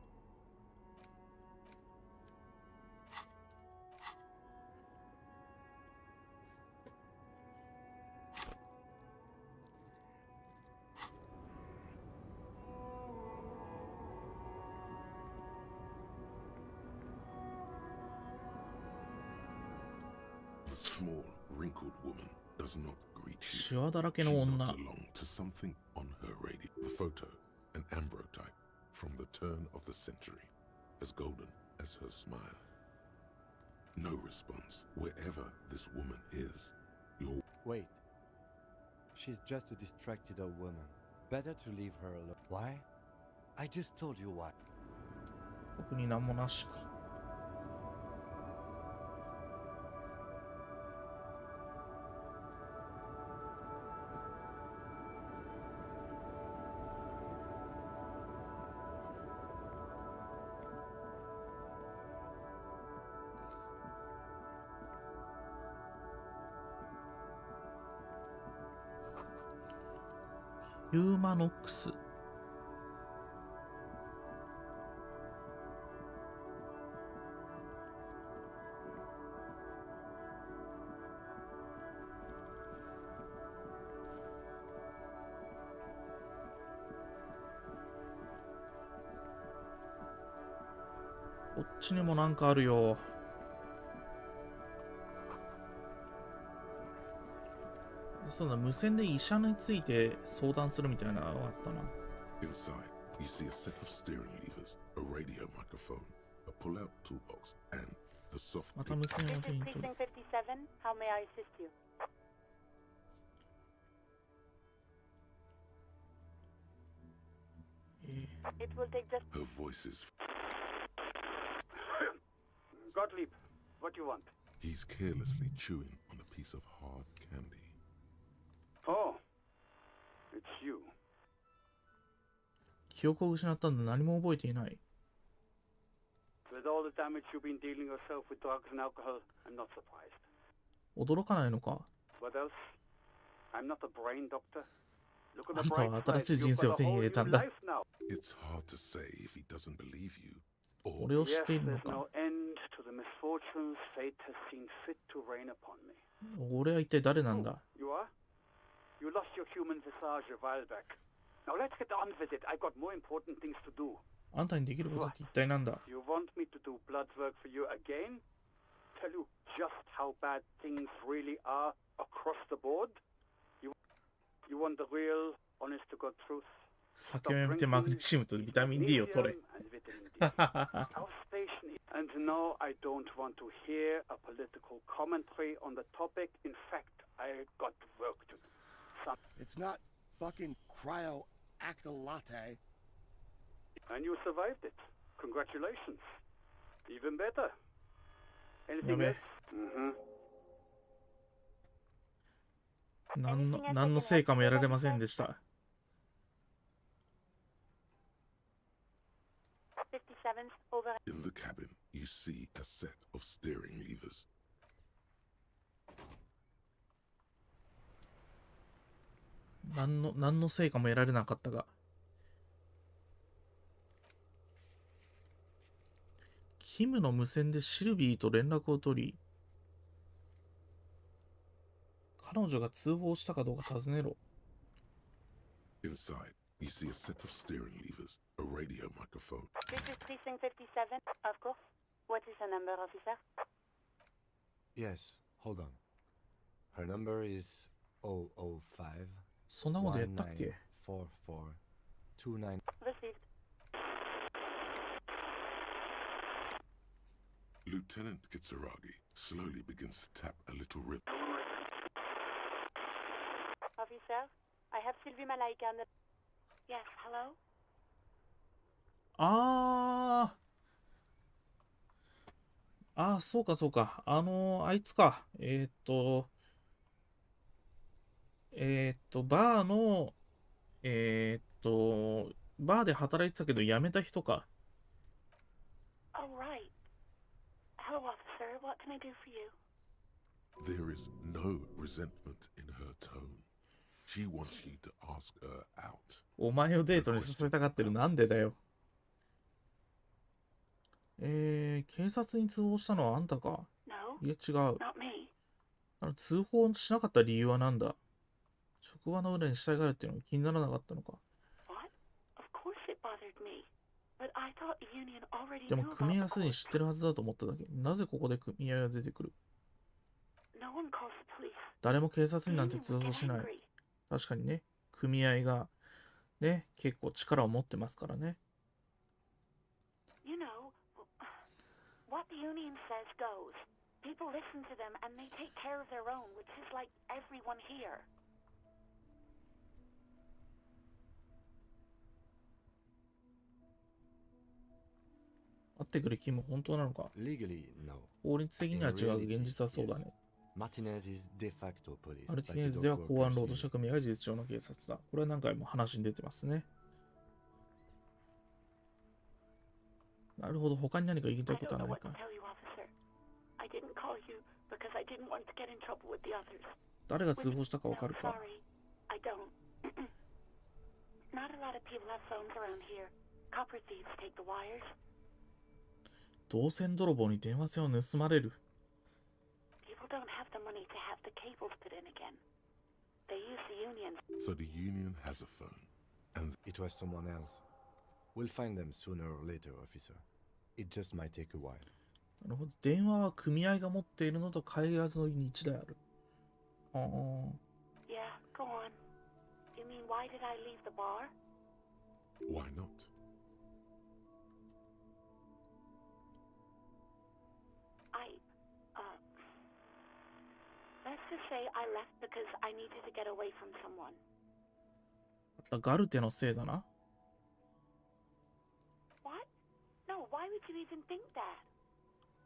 ？The small, wrinkled woman does not greet you. シワだらけ She の nods 女。 along to something on her radio. The photo, an ambrotype from the turn of the century, as golden as her smile. No response wherever this woman is. You're Wait. She's just a distracted old woman. Better to leave her alone. Why? I just told you why. 特になんもなしか。ヒューマノックス。こっちにもなんかあるよ。そうだ、無線で医者について相談するみたいなのがあったな。Inside, you see a set of steering levers, a radio microphone, a pull-out toolbox, and the soft. また無線を手に取る。How may I assist you? It will take just. Her voice is. Gottlieb, what do you want? He's carelessly chewing on a piece of hard candy. Oh, it's you. 記憶を失ったんだ。何も覚えていない。With all the damage you've been dealing yourself with drugs and alcohol, I'm not surprised. 驚かないのか。 What else? I'm not a brain doctor. Look あ at ん the た bright は side. 新しい人 You've 生 got を a 手に whole 入れ new たんだ。 life now. It's hard to say if he doesn't believe you. Or 俺を知っ Yes, ているの there's か。 no end to the misfortunes fate has seen fit to rain upon me. 俺は一体誰なんだ。 You are? You lost your human visage a while back. Now let's get on with it. I've got more important things to do. あんたにできることって一体なんだ。 You want me to do blood work for you again? Tell you just how bad things really are across the board? You want the real, honest to God truth? 酒をやめてマグネシウムとビタミン D を取れ。 Our station, and no, I don't want to hear a political commentary on the topic. In fact, I got work to do. It's not fucking cryo-acta latte. And you survived it. Congratulations. Even better. や Anything べ else? 何の成果も得られませんでした。 57th over. in the cabin, you see a set of steering levers. 何の成果も得られなかったが。キムの無線でシルビーと連絡を取り、彼女が通報したかどうか尋ねろ。 Inside, you see a set of steering levers, a radio microphone. This is precinct 57, of course. What is the number, officer? Yes, hold on. Her number is 005. そんなことやったっけ。 194429. Received. Lieutenant Kitsuragi slowly begins to tap a little rhythm. Officer, I have Sylvie Malaika on the. Yes, hello? そうかそうか。あいつか。バーの、バーで働いてたけど辞めた人か。 Oh, right. Hello, officer. What can I do for you? There is no resentment in her tone. She wants you to ask her out. お前をデートに誘いたがってる。なんでだよ。警察に通報したのはあんたか。 No, いや違う。 not me. 通報しなかった理由は何だ。職場の裏に死体があるっていうのが気にならなかったのか。 What? Of course it bothered me. But I thought the union already で knew も組合 about は the すでに court. 知ってるはずだと思っただけ。なぜここで組合が出てくる。 No one calls the police. 誰も警察 The になんて union 通 would 報 get しない。 angry. 確かにね、組合がね、結構力を持ってますからね。 You know, what the union says goes. People listen to them and they take care of their own, which is like everyone here. 会ってくる気も本当なのか。 Legally, no. 法律的には違う。現実はそうだね。 Martinez is de facto police. マルティネーズでは公安労働者組合が事実上の警察だ。これは何回も話に出てますね。なるほど、他に何か言いたい I こ don't とは know ない what to か。 tell you, officer. I didn't call you because I didn't want to get in trouble with the others. 誰が通報したかわ No, かるか。 sorry. I don't. Not a lot of people have phones around here. Copper thieves take the wires. 銅線泥棒に電話線を盗まれる。 People don't have the money to have the cables put in again. They use the union. So the union has a phone. And It was someone else. We'll find them sooner or later, officer. It just might take a while. なるほど。電話は組合が持っているのと海外のに1台ある。ああ。Yeah, go on. You mean why did I leave the bar? Why not? Let's just say I left because I needed to get away from someone. ガルテのせいだな。What? No, why would you even think that?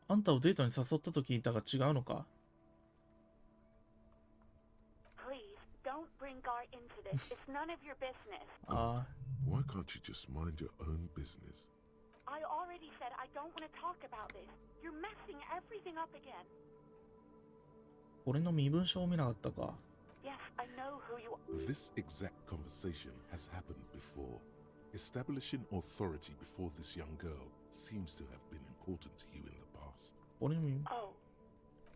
あんたをデートに誘ったと聞いたが違うのか？ Please, don't bring Gar into this. It's none of your business. ああ。Why can't you just mind your own business? I already said I don't want to talk about this. You're messing everything up again. 俺の身分証を見なかったか。Yes, I know who you are. This exact conversation has happened before. Establishing authority before this young girl seems to have been important to you in the past. 俺の身。Oh.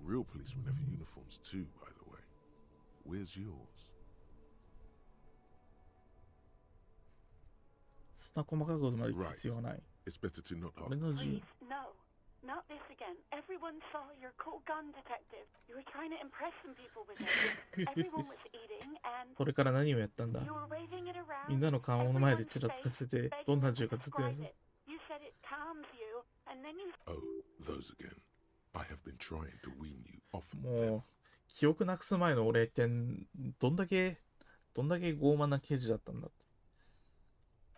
Real policemen have uniforms too, by the way. Where's yours? そんな細かいことまで言う必要はない。It's better to not 俺の銃。 Please, no. Not this again. Everyone saw your cool gun detective. You were trying to impress some people with it. Everyone was eating and これから何をやったんだ？ you were waving it around. みんなの顔の前でちらつかせて、どんな銃かずっとやつ。 You said it calms you, and then you. Oh, those again. I have been trying to wean you off of もう記憶なくす前の俺ってどんだけ傲慢な刑事だったんだ。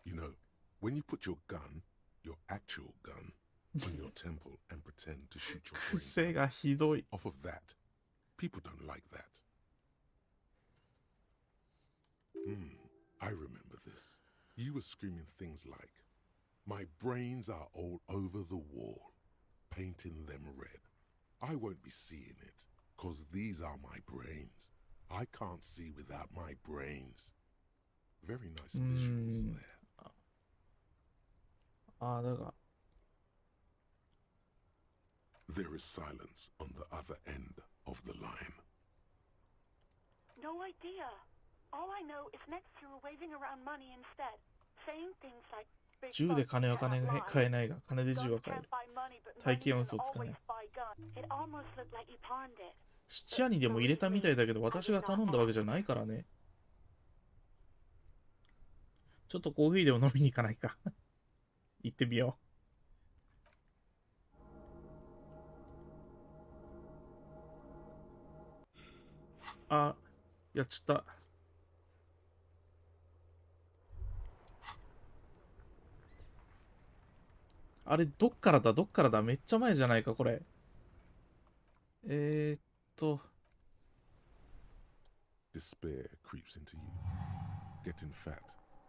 You know, when you put your gun, your actual gun, on your temple and pretend to shoot your 癖 brains がひどい。 off of that, people don't like that. I remember this. You were screaming things like, "My brains are all over the wall, painting them red. I won't be seeing it, 'cause these are my brains. I can't see without my brains." Very nice visuals there. ああ、だが。 There is silence on the other end of the line. No idea. All I know is next you were waving around money instead, saying things like. 銃で金は買えないが、金で銃は買える。大気は嘘をつかない。質屋にでも入れたみたいだけど、私が頼んだわけじゃないからね。ちょっとコーヒーでも飲みに行かないか。行ってみよう。あ、やっちゃった。あれ、どっからだめっちゃ前じゃないか、これ。Despair creeps into you, getting fat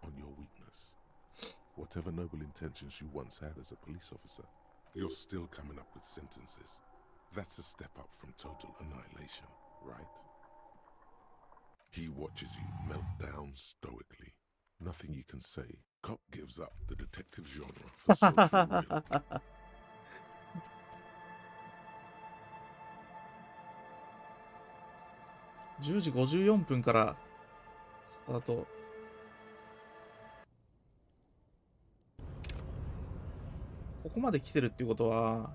on your weakness. Whatever noble intentions you once had as a police officer, you're still coming up with sentences. That's a step up from total annihilation, right? He watches you melt down stoically. Nothing you can say. Cop gives up the detective genre for social realism. 10時54分からスタート。ここまで来てるっていうことは、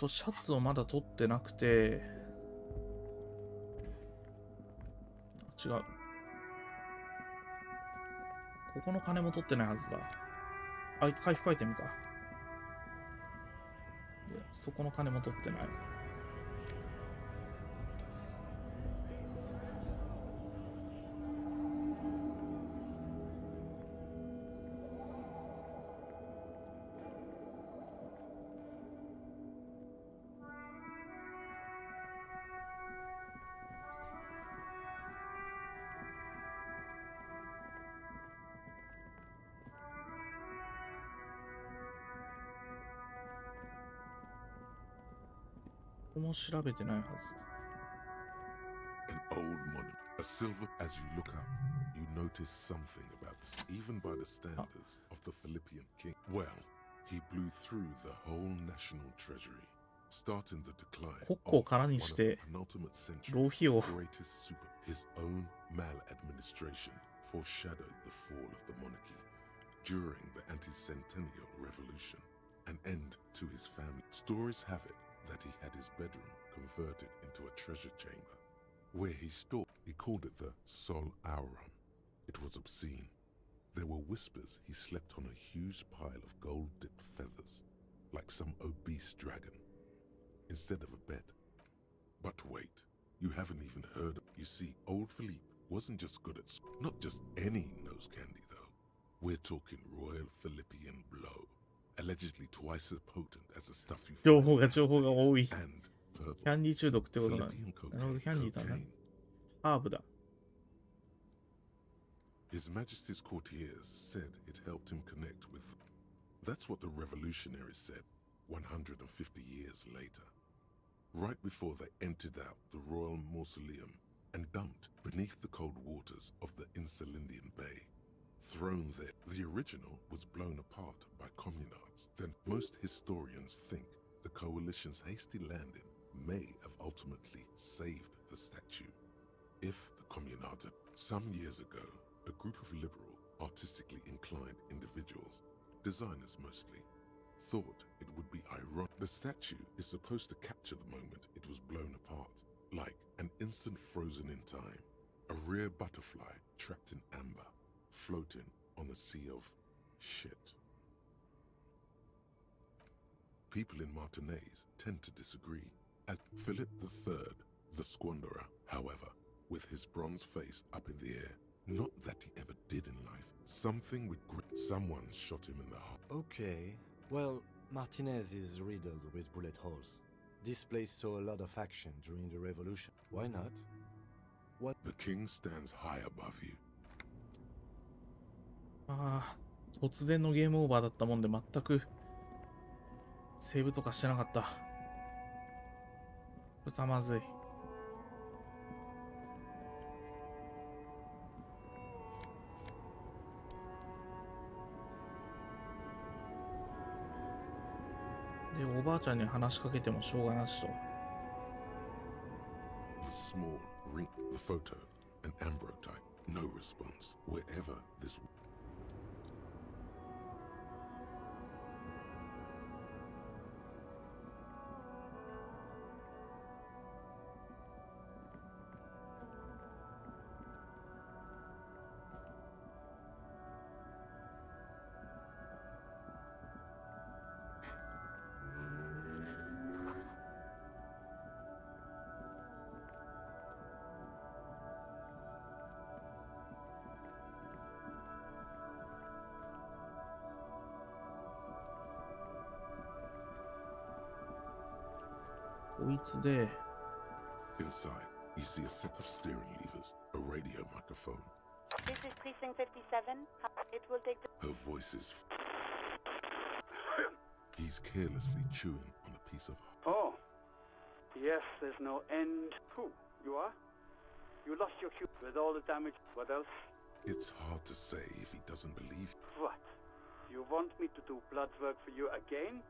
シャツをまだ取ってなくて、違う。ここの金も取ってないはずだ。あ、回復アイテムか。で、そこの金も取ってない。ここも調べてないはず。An old monument, a silver. As you look up, you notice something about this, even by the standards of the Philippian king. Well, he blew through the whole national treasury, starting the decline of 国庫を空 one に of し the て penultimate century's 浪費を greatest super. His own maladministration foreshadowed the fall of the monarchy during the anti-centennial revolution, an end to his family. Stories have it that he had his bedroom converted into a treasure chamber, where he stored. He called it the Sol Auron. It was obscene. There were whispers he slept on a huge pile of gold-dipped feathers, like some obese dragon, instead of a bed. But wait, you haven't even heard of. You see, old Philippe wasn't just good at not just any nose candy though. We're talking Royal Philippian blow, allegedly twice as potent as the stuff you 情 find 報が多い。 and キ purple. ャンディー中毒ってことだ。 Philippian なるほど、キャンディーだな cocaine.。ハーブだ。 His Majesty's courtiers said it helped him connect with. That's what the revolutionaries said 150 years later, right before they emptied out the royal mausoleum and dumped beneath the cold waters of the Insulindian Bay. Thrown there, the original was blown apart by communards. Then most historians think the coalition's hasty landing may have ultimately saved the statue. If the communards had, some years ago, a group of liberal, artistically inclined individuals, designers mostly, thought it would be ironic. The statue is supposed to capture the moment it was blown apart, like an instant frozen in time, a rare butterfly trapped in amber, floating on a sea of shit. People in Martinez tend to disagree, as Philip III, the squanderer, however, with his bronze face up in the air, not that he ever did in life, something with someone shot him in the heart. Okay, well, Martinez is riddled with bullet holes. This place saw a lot of action during the revolution. Why not? What? The king stands high above you. ああ、突然のゲームオーバーだったもんで全くセーブとかしてなかった。こいつはまずい。で、おばあちゃんに話しかけてもしょうがなしと。The small ring, the photo, an ambrotype, no response. Wherever this.こいつで、 Inside, you see a set of steering levers, a radio microphone. This is Precinct 57. It will take the... Her voice is. He's carelessly chewing on a piece of. Oh. Yes, there's no end. Who? You are? You lost your cube with all the damage. What else? It's hard to say if he doesn't believe. What? You want me to do blood work for you again?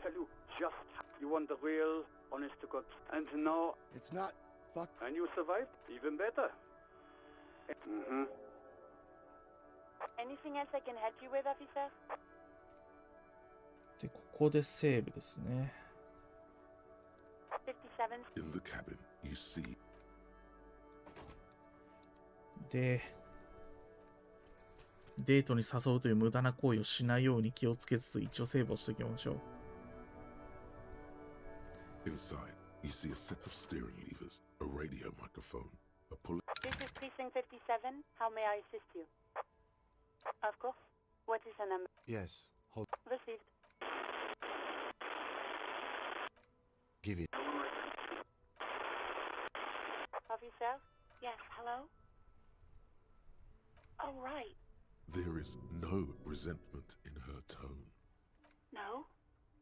Tell you just how. You want the real, honest to God. And now. It's not fuck. And you survived? Even better. Mm-hmm. Anything else I can help you with, officer? で、ここでセーブですね。 57. In the cabin, you see. で、デートに誘うという無駄な行為をしないように気をつけつつ一応セーブをしておきましょう。Inside, you see a set of steering levers, a radio microphone, a pull. This is Precinct 57. How may I assist you? Of course. What is the number? Yes, hold. Received. Give it. Officer? Yes, hello? Oh, right. There is no resentment in her tone. No,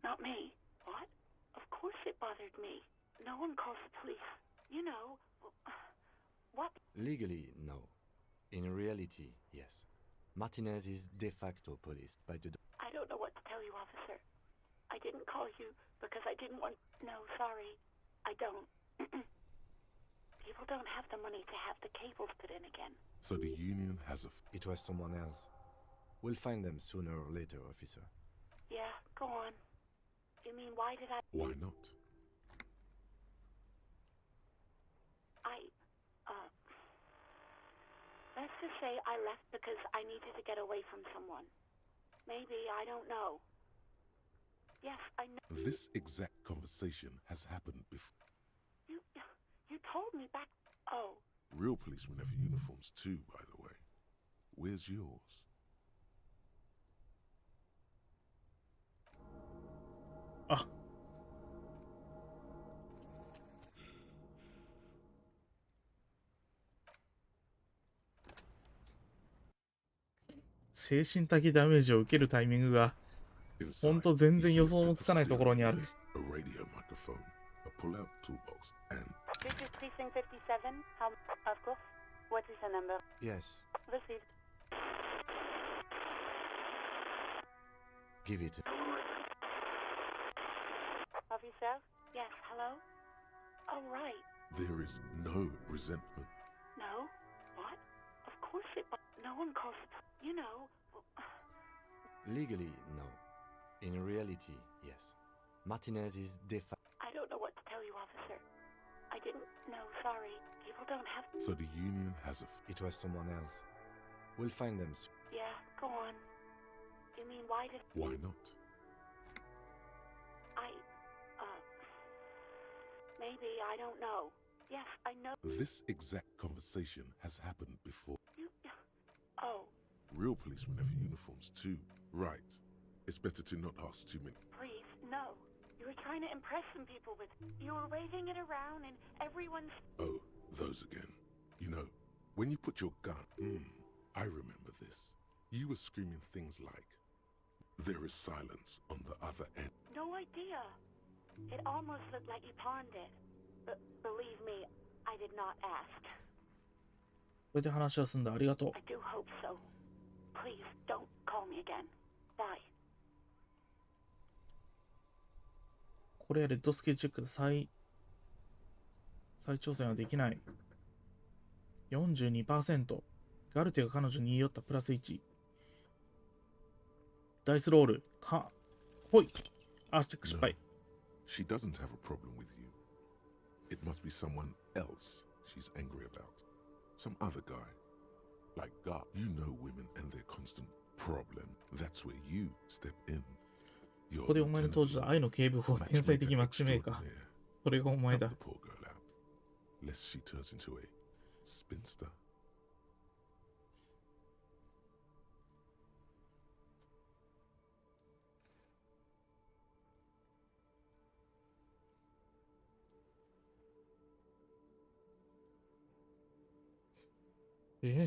not me. What? Of course it bothered me. No one calls the police. You know, What? Legally, no. In reality, yes. Martinez is de facto policed by the... I don't know what to tell you, officer. I didn't call you because I didn't want... No, sorry. I don't. People don't have the money to have the cables put in again. So the union has a... It was someone else. We'll find them sooner or later, officer. Yeah, go on. You mean why did I... Why not? Let's just say I left because I needed to get away from someone. Maybe, I don't know. Yes, I know. This exact conversation has happened before. You told me back... Oh. Real policemen have uniforms too, by the way. Where's yours? Ah. 精神的ダメージを受けるタイミングがほんと全然予想もつかないところにある。A radio microphone, a pull-out toolbox, and... This is Precinct 57. How... Of course. What is the number? Yes. Received. Give it. Officer? Yes, hello? Oh, right. There is no resentment. No? What? Of course it... No one calls it... You know... Legally, no. In reality, yes. Martinez is de facto... I don't know what to tell you, officer. I didn't... No, sorry. People don't have... So the union has a... It was someone else. We'll find them soon. Yeah, go on. You mean why did... Why not? Maybe, I don't know. Yes, I know... This exact conversation has happened before. Oh. Real policemen have uniforms too. Right. It's better to not ask too many. Please, no. You were trying to impress some people with... You were waving it around and everyone's... Oh, those again. You know, when you put your gun... I remember this. You were screaming things like... There is silence on the other end. No idea. It almost looked like you pawned it. But believe me, I did not ask. これで話は済んだ。ありがとう。I do hope so. Please don't call me again. Bye. これはレッドスケーチェックで再挑戦はできない。42%。ガルテが彼女に言い寄ったプラス1。ダイスロール。ほい。あ、チェック失敗。She doesn't have a problem with you. It must be someone else she's angry about. Some other guy. Like God, you know women and their constant problem. That's where you step in. そこでお前の当時愛の警部補天才的マッチメーカー。それがお前だ。Lest she turns into a spinster.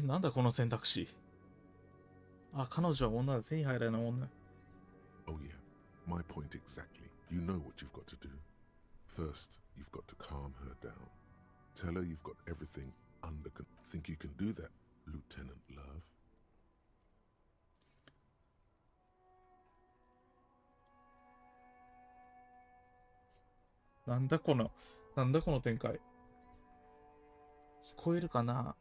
なんだこの選択肢。あ、彼女は女だ。背に入らない女。Oh yeah, my point exactly. You know what you've got to do. First, you've got to calm her down. Tell her you've got everything under control. Think you can do that, Lieutenant Love? なんだこの展開。聞こえるかな？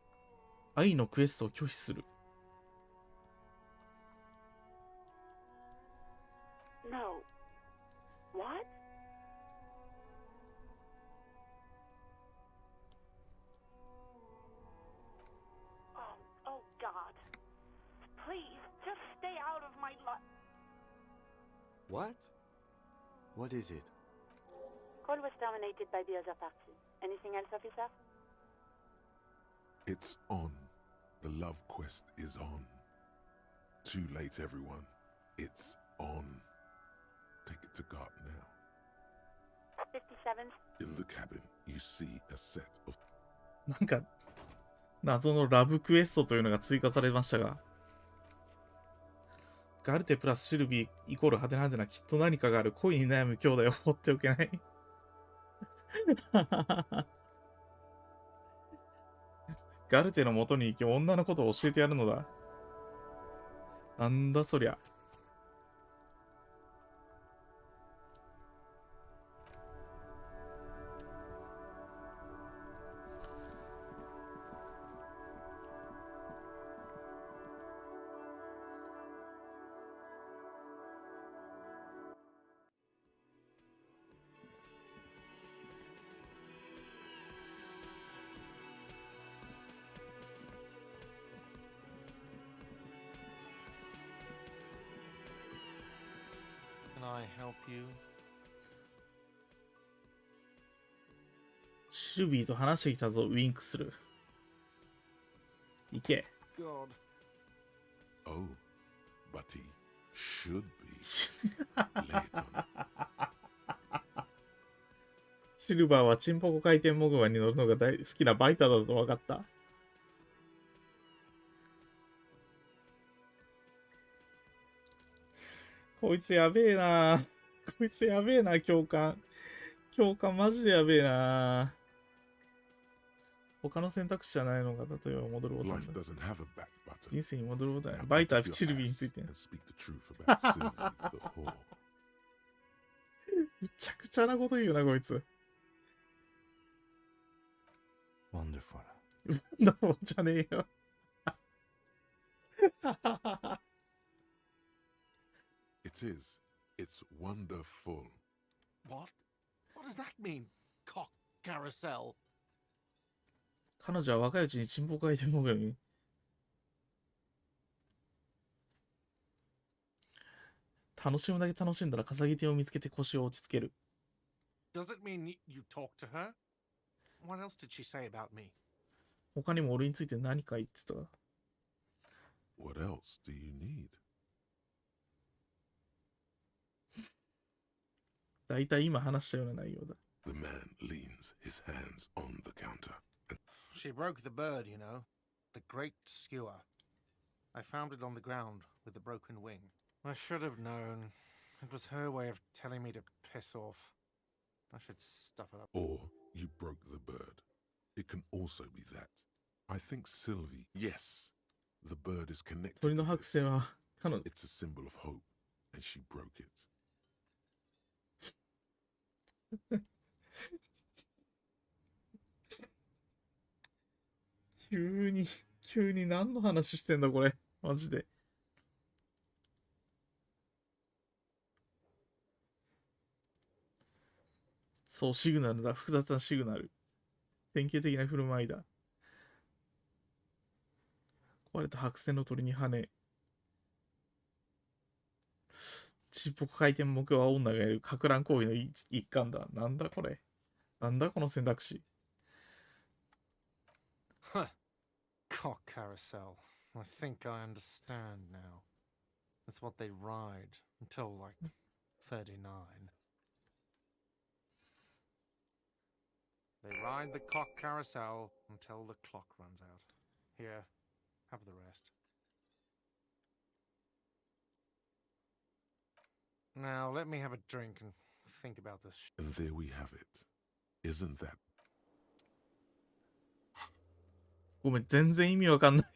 愛のクエストを拒否する。No. What? Oh God. Please, just stay out of my life. What? What is it? Call was terminated by the other party. Anything else, officer? It's on. The love quest is on. Too late, everyone. It's on. Take it to guard now. 57. In the cabin, you see a set of... なんか、謎のラブクエストというのが追加されましたが、ガルテプラスシルビーイコール派手な派手なきっと何かがある恋に悩む兄弟を放っておけない。ガルテの元に行き女のことを教えてやるのだ。なんだそりゃ。Can I help you? シルビーと話してきたぞ、ウィンクする。行け。God. Oh, but he should be late on. シルバーはチンポコ回転モグマに乗るのが大好きなバイターだと分かった。こいつやべえな。こいつやべえな、教官。教官マジでやべえな。他の選択肢じゃないのが、例えば戻るボタンだ。人生に戻るボタン。バイター、シルビーについて。むちゃくちゃなこと言うな、こいつ。Wonderful. ワンダフォーじゃねえよ。It is. It's wonderful. What? What does that mean? Cock carousel. 彼女は若いうちにチンポ回転モグマに。楽しむだけ楽しんだら笠木手を見つけて腰を落ち着ける。Does it mean you talked to her? What else did she say about me? 他にも俺について何か言ってた。What else do you need? だいたい今話したような内容だ。The man leans his hands on the counter. She broke the bird, you know. The great skewer. I found it on the ground with the broken wing. I should have known. It was her way of telling me to piss off. I should stuff it up. Or you broke the bird. It can also be that. I think Sylvie. Yes, the bird is connected. 鳥の剥製は彼女。It's a symbol of hope, and she broke it. 急に何の話してんだこれ。マジで。そう、シグナルだ。複雑なシグナル。典型的な振る舞いだ。壊れた白線の鳥に跳ね。ちっぽこ回転目は女がやる。かく乱行為の一環だ。なんだこれ。なんだこの選択肢。Huh. Cock carousel. I think I understand now. It's what they ride until like 39. They ride the cock carousel until the clock runs out. Here, have the rest. Now let me have a drink and think about this. And there we have it. Isn't that? ごめん、全然意味わかんない。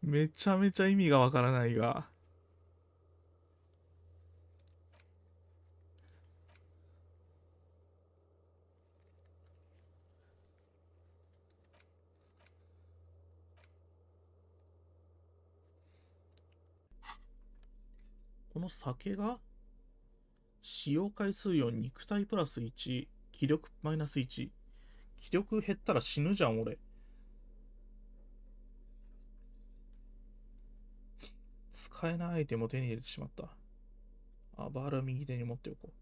めちゃめちゃ意味がわからないが。この酒が使用回数4、肉体プラス1、気力マイナス1。気力減ったら死ぬじゃん、俺。使えないアイテムを手に入れてしまった。あ、バールは右手に持っておこ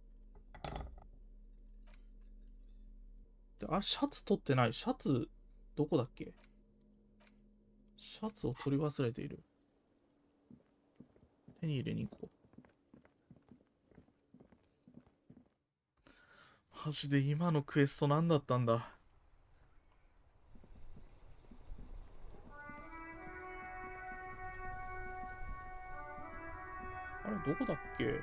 う。で、あれ、シャツ取ってない。シャツ、どこだっけ？シャツを取り忘れている。手に入れに行こう。マジで今のクエスト何だったんだ？あれ、どこだっけ？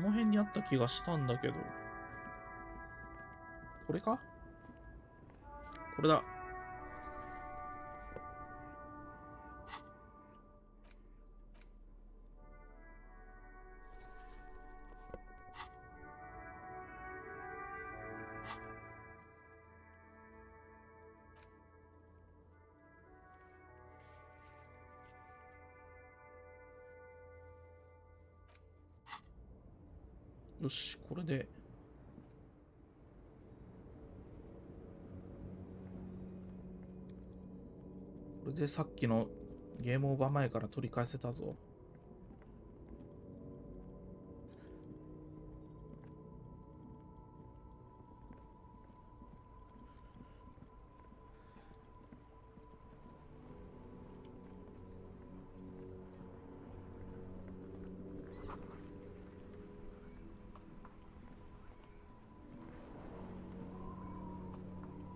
この辺にあった気がしたんだけど。これか？これだ。よし、これで。これでさっきのゲームオーバー前から取り返せたぞ。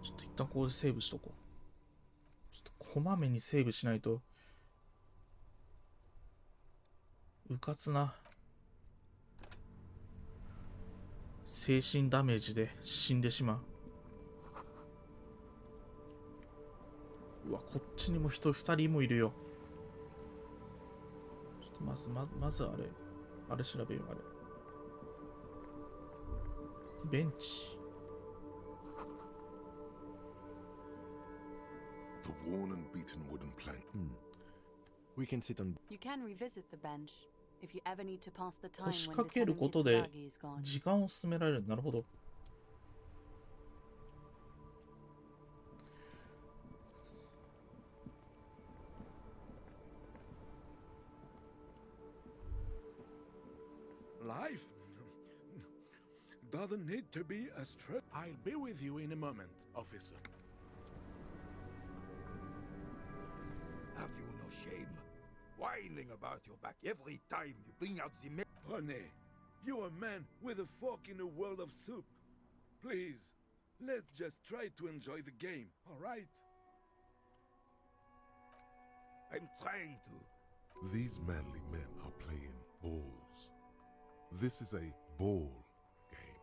ちょっと一旦ここでセーブしとこう。ちょっとこまめにセーブしないと。うかつな。精神ダメージで死んでしまう。うわ、こっちにも人2人もいるよ。ちょっとまずあれ調べよう、あれ。ベンチ。The worn and beaten wooden plank. We can sit on. You can revisit the bench if you ever need to pass the time 腰 when 掛ける Lieutenant ことで Mitsubagi is gone. 時間を進められる。なるほど。Life doesn't need to be a stress. I'll be with you in a moment, officer. Have you no shame? Whining about your back every time you bring out the René, you're a man with a fork in a world of soup. Please, let's just try to enjoy the game, all right? I'm trying to. These manly men are playing balls. This is a ball game.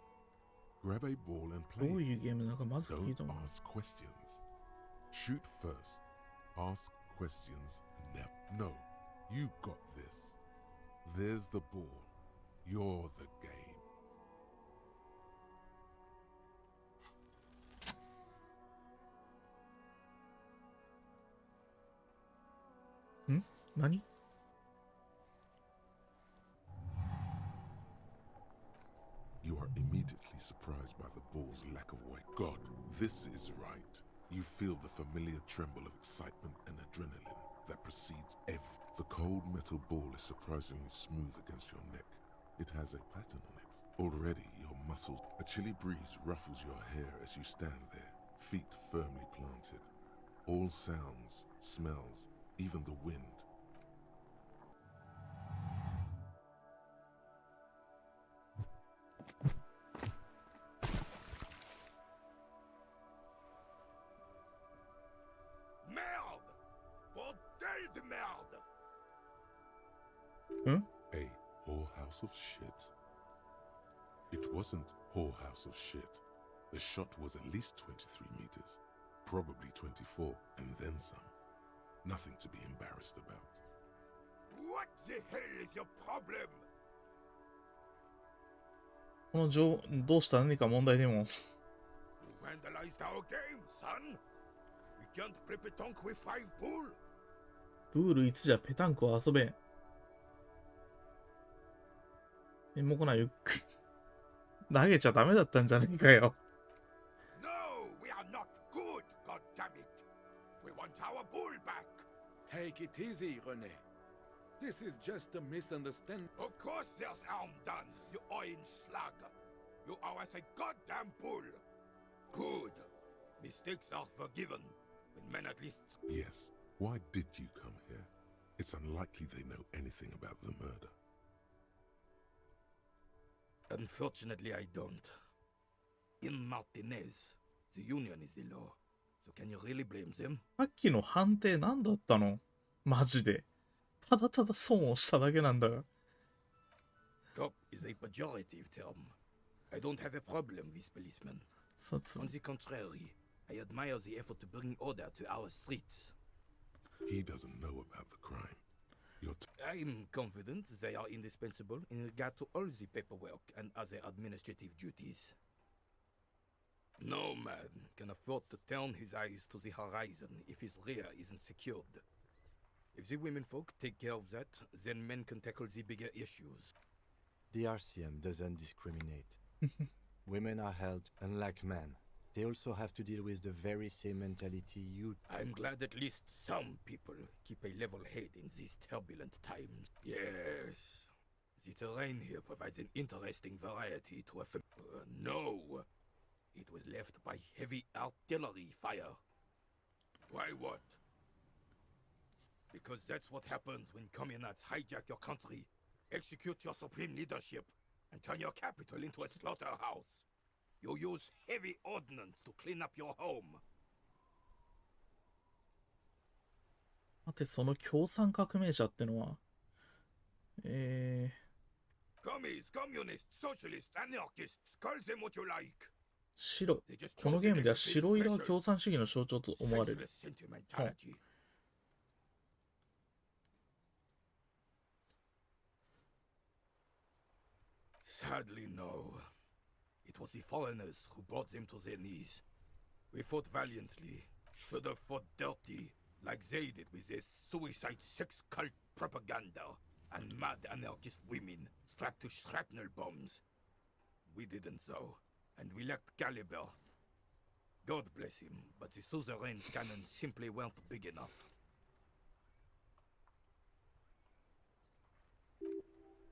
Grab a ball and どう play. いうゲームなのかまず聞い Don't たもん。 ask questions. Shoot first. Ask questions. No, you got this. There's the ball. You're the game. 何？ You are immediately surprised by the ball's lack of weight. God, this is right. You feel the familiar tremble of excitement and adrenaline that precedes every. The cold metal ball is surprisingly smooth against your neck. It has a pattern on it. Already, your muscles. A chilly breeze ruffles your hair as you stand there, feet firmly planted. All sounds, smells, even the wind. Merde! Bordel de merde! A whorehouse of shit? It wasn't whorehouse of shit. The shot was at least 23 meters, probably 24, and then some. Nothing to be embarrassed about. What the hell is your problem? このどうした何か問題でも。 You vandalized our game, son! We can't play petanque with 5 pool! プールいつじゃペタンコを遊べん。もう来ないよ。投げちゃダメだったんじゃねえかよ。No, we are not good, goddammit! We want our bull back! Take it easy, René. This is just a misunderstanding. Of course there's harm done, you orange slug! You owe us a goddamn bull! Good! Mistakes are forgiven, when men at least... Yes, why did you come here? It's unlikely they know anything about the murder. Unfortunately, I don't. In Martinez, the union is the law. So can you really blame them? さっきの判定何だったの？マジで。ただただ損をしただけなんだが。Cop is a pejorative term. I don't have a problem with policemen. On the contrary, I admire the effort to bring order to our streets. He doesn't know about the crime. I'm confident they are indispensable in regard to all the paperwork and other administrative duties. No man can afford to turn his eyes to the horizon if his rear isn't secured. If the women folk take care of that, then men can tackle the bigger issues. The RCM doesn't discriminate. Women are held unlike men. They also have to deal with the very same mentality you... I'm glad at least some people keep a level head in these turbulent times. Yes. The terrain here provides an interesting variety to a... no. It was left by heavy artillery fire. Why what? Because that's what happens when communists hijack your country, execute your supreme leadership, and turn your capital into a slaughterhouse. You use heavy ordnance to clean up your home. 待て、その共産革命者ってのは、Commies, communists, socialists, anarchists, call them what you like. 白。このゲームでは白色は共産主義の象徴と思われる。Sadly, no. It was the foreigners who brought them to their knees. We fought valiantly, should have fought dirty, like they did with their suicide sex cult propaganda and mad anarchist women strapped to shrapnel bombs. We didn't so, and we lacked caliber. God bless him, but the suzerain's cannons simply weren't big enough.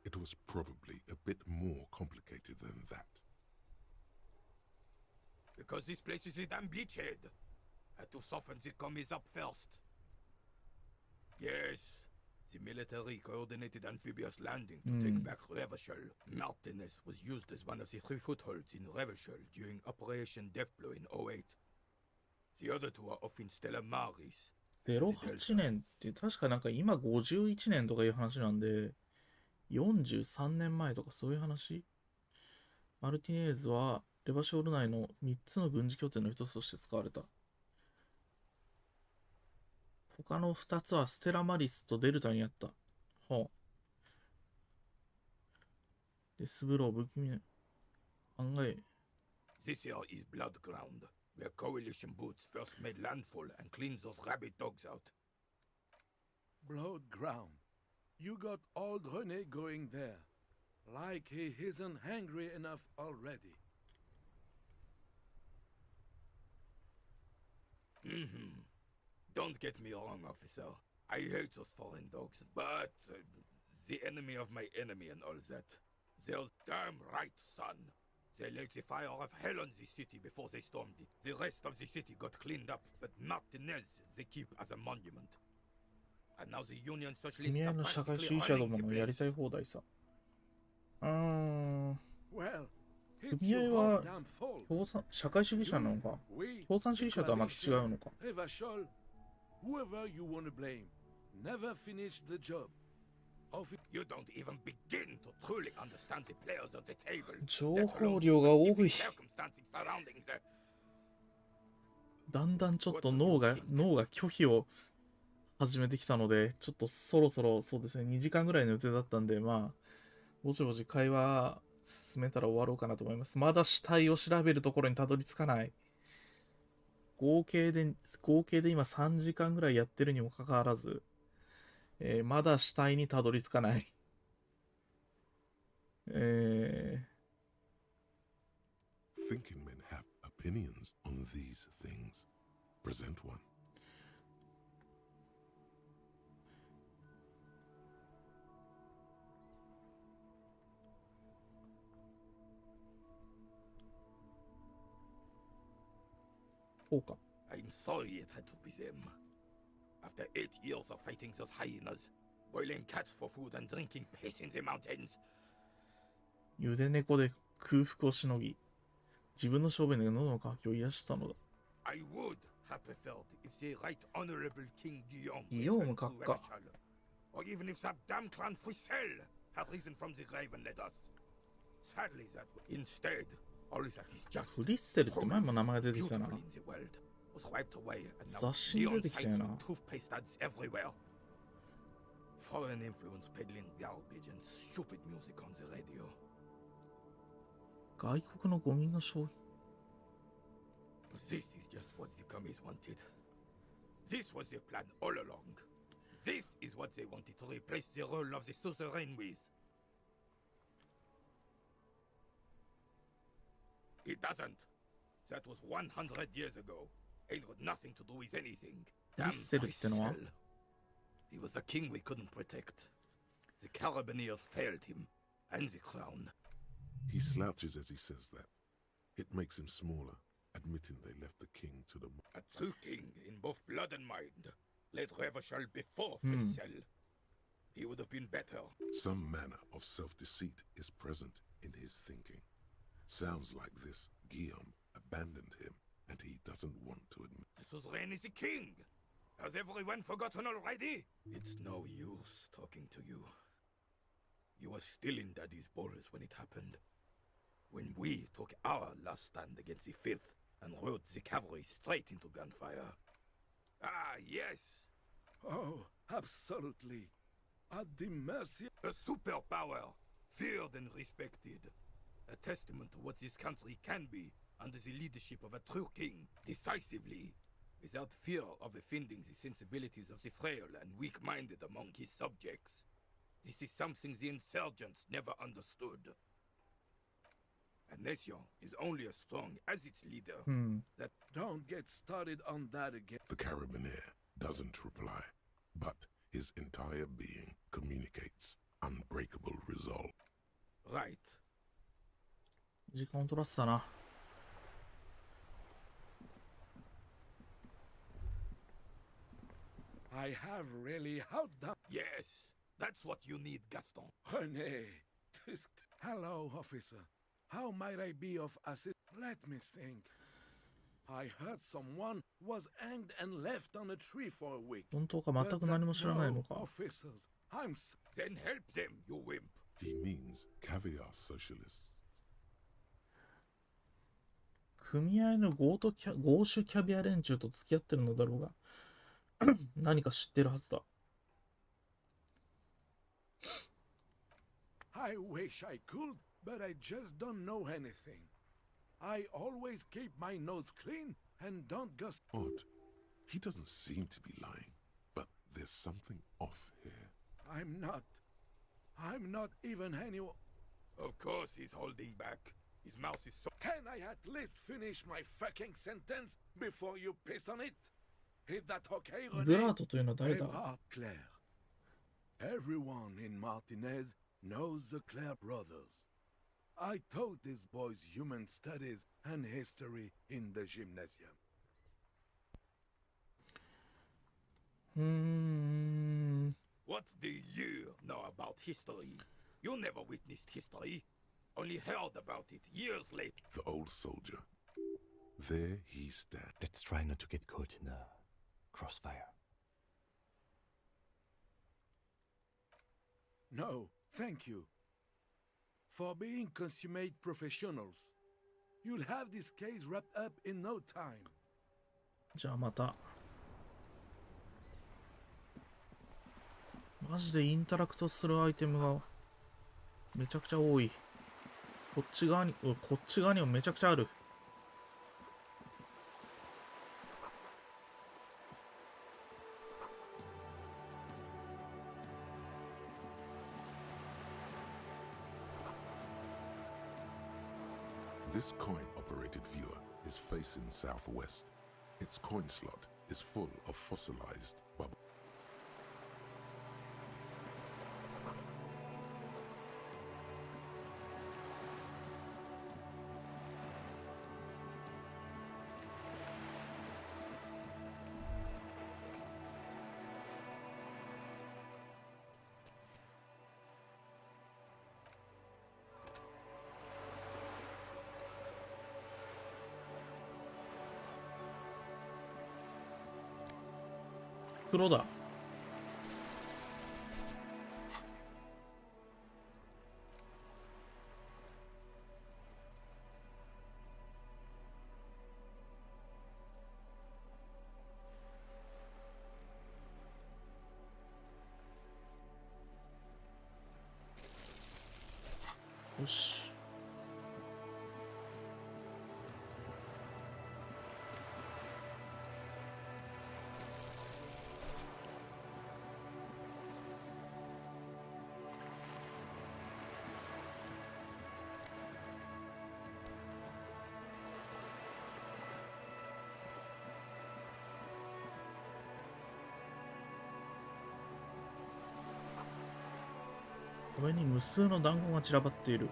It was probably a bit more complicated than that. Because this place is a damn beachhead. Had to soften the commies up first. Yes, the military coordinated amphibious landing to take back Revachol. Martinez was used as one of the 3 footholds in Revachol during Operation Deathblow in 08. The other 2 are off in Stella Maris. 08年って確かなんか今51年とかいう話なんで、43年前とかそういう話。マルティネーズはレバショール内の3つの軍事拠点の一つとして使われた。他の2つはステラマリスとデルタにあった。はあ。デスブロー不気味な。案外。This here is Blood Ground, where coalition boots first made landfall and cleaned those rabid dogs out. Blood Ground. You got old René going there. Like he isn't hungry enough already. Don't get me wrong, officer. I hate those foreign dogs, but the enemy of my enemy and all that. There's damn right, son. They lit the fire of hell on the city before they stormed it. The rest of the city got cleaned up, but Martinez they keep as a monument. And now the Union Socialists are の社会主義者どものやりたい放題さ。組合は社会主義者なのか共産主義者とはまた違うのか。 Whoever you want to blame never finished the job. You don't even begin to truly understand the players on the table. 情報量が多い。だんだんちょっと脳が拒否を始めてきたので、ちょっとそろそろそうですね、2時間ぐらいの予定だったんで、まあぼちぼち会話進めたら終わろうかなと思います。まだ死体を調べるところにたどり着かない。合計で今3時間ぐらいやってるにもかかわらず、まだ死体にたどり着かない。Thinking men have opinions on these things. Present one. こうか。I'm sorry it had to be them. After 8 years of fighting those hyenas, boiling cats for food and drinking piss in the mountains. ゆで猫で空腹をしのぎ、自分の小便で喉の渇きを癒したのだ。I would have preferred if the right honorable King Guillaume イオーム閣下。or even if that damn clan Frisell had risen from the grave and led us. Sadly, that instead, all that is just フリッセルって前も名前出てきたな。 beautiful in the world was wiped away, and now 雑誌に neon 出てきたよ signs な。 with toothpaste ads everywhere. Foreign influence peddling garbage and stupid music on the radio. 外国のゴミの消費。 This is just what the commies wanted. This was their plan all along. This is what they wanted to replace the role of the suzerain with. It doesn't. That was 100 years ago. Ain't got nothing to do with anything. Damn Marcel. He was the king we couldn't protect. The Carabineers failed him, and the crown. He slouches as he says that. It makes him smaller, admitting they left the king to the... A true king in both blood and mind. Led Revachol before Faisal. He would have been better. Some manner of self-deceit is present in his thinking. Sounds like this Guillaume abandoned him, and he doesn't want to admit. The suzerain is the king. Has everyone forgotten already? It's no use talking to you. You were still in Daddy's balls when it happened. When we took our last stand against the filth and rode the cavalry straight into gunfire. Ah, yes. Oh, absolutely. At the mercy. A superpower, feared and respected. A testament to what this country can be under the leadership of a true king, decisively, without fear of offending the sensibilities of the frail and weak-minded among his subjects. This is something the insurgents never understood. A nation is only as strong as its leader. That Don't get started on that again. The Carabineer doesn't reply, but his entire being communicates unbreakable resolve. Right. 時間を取らせたな。I have really outdone. Yes, that's what you need, Gaston. René. Hello, officer. How might I be of assistance? Let me think. I heard someone was hanged and left on a tree for a week. 本当か全く何も知らないのか。 Officers, I'm... Then help them, you wimp. He means caviar socialists. 組合の強取キャビア連中と付き合ってるのだろうが何か知ってるはずだ。 I wish I could, but I just don't know anything. I always keep my nose clean and don't gossip. Odd. He doesn't seem to be lying, but there's something off here. I'm not even anyone. Of course he's holding back. His mouth is so... Can I at least finish my fucking sentence before you piss on it? Is that okay, René? ブラートというのは誰だ？ Claire. Everyone in Martinez knows the Claire brothers. I taught these boys human studies and history in the gymnasium. What do you know about history? You never witnessed history. Only heard about it years later. The old soldier. There he stands. Let's try not to get caught in a crossfire. No, thank you. For being consummate professionals. You'll have this case wrapped up in no time. じゃあまた。マジでインタラクトするアイテムがめちゃくちゃ多い。こっち側にもめちゃくちゃある。This coin-operated viewer is facing southwest. Its coin slot is full of fossilized bubbles. よし。上に無数の団子が散らばっている。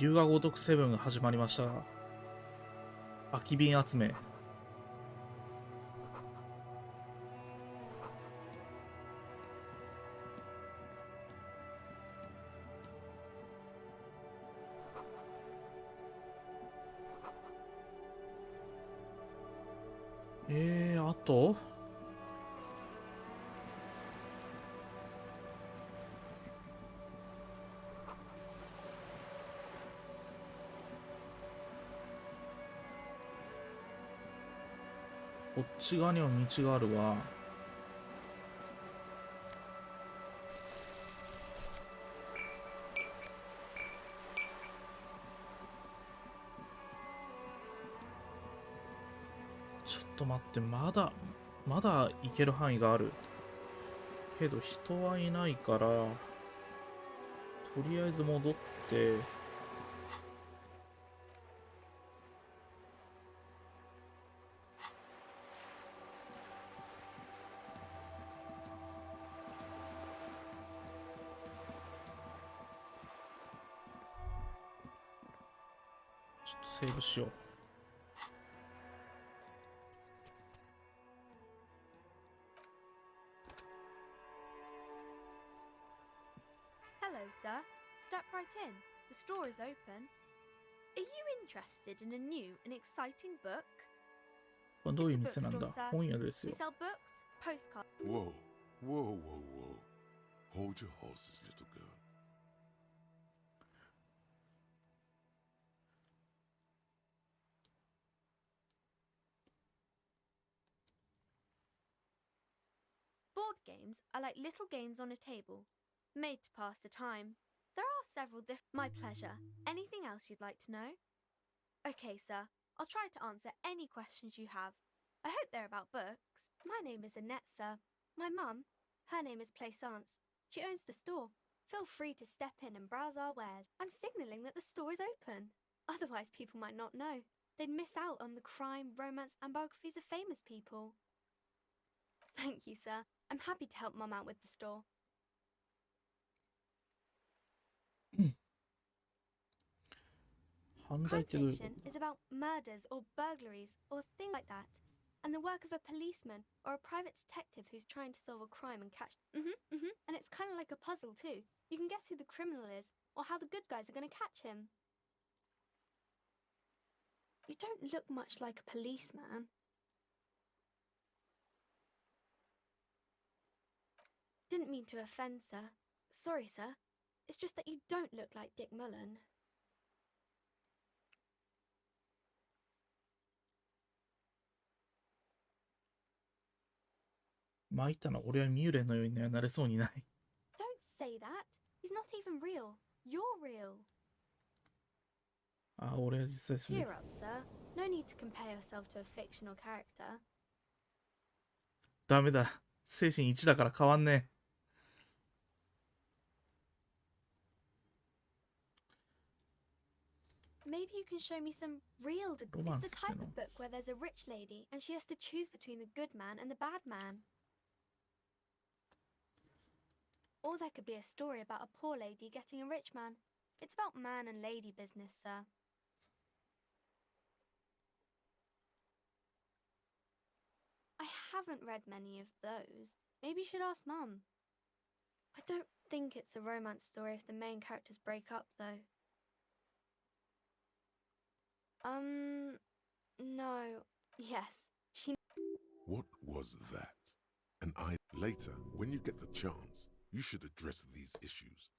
龍が如くセブンが始まりました。空き瓶集め。あとこっち側には道があるわ。ちょっと待って、まだ行ける範囲があるけど人はいないから、とりあえず戻って、ちょっとセーブしよう。Hello, sir. Step right in. The store is open. Are you interested in a new and exciting book? これどういう店なんだ？本屋ですよ。We sell books, postcards. Whoa, whoa, whoa, whoa. Hold your horses, little girl. Board games are like little games on a table, made to pass the time. There are several different... My pleasure. Anything else you'd like to know? Okay, sir. I'll try to answer any questions you have. I hope they're about books. My name is Annette, sir. My mum, her name is Plaisance. She owns the store. Feel free to step in and browse our wares. I'm signalling that the store is open. Otherwise, people might not know. They'd miss out on the crime, romance, and biographies of famous people. Thank you, sir. I'm happy to help Mum out with the store. 犯罪ってどういうこと？ Crime fiction is about murders or burglaries or things like that, and the work of a policeman or a private detective who's trying to solve a crime and catch. And it's kind of like a puzzle too. You can guess who the criminal is or how the good guys are going to catch him. You don't look much like a policeman. Didn't mean to offend, sir. Sorry, sir. It's just that you don't look like Dick Mullen. 参ったな。俺はミューレンのようにはなれそうにない。Don't say that. He's not even real. You're real. あ、俺は実際する。 Cheer up, sir. No need to compare yourself to a fictional character. ダメだ。精神1だから変わんねえ。Maybe you can show me some real... It's the type of book where there's a rich lady and she has to choose between the good man and the bad man. Or there could be a story about a poor lady getting a rich man. It's about man and lady business, sir. I haven't read many of those. Maybe you should ask Mum. I don't think it's a romance story if the main characters break up, though. No. Yes, she... What was that? And later, when you get the chance, you should address these issues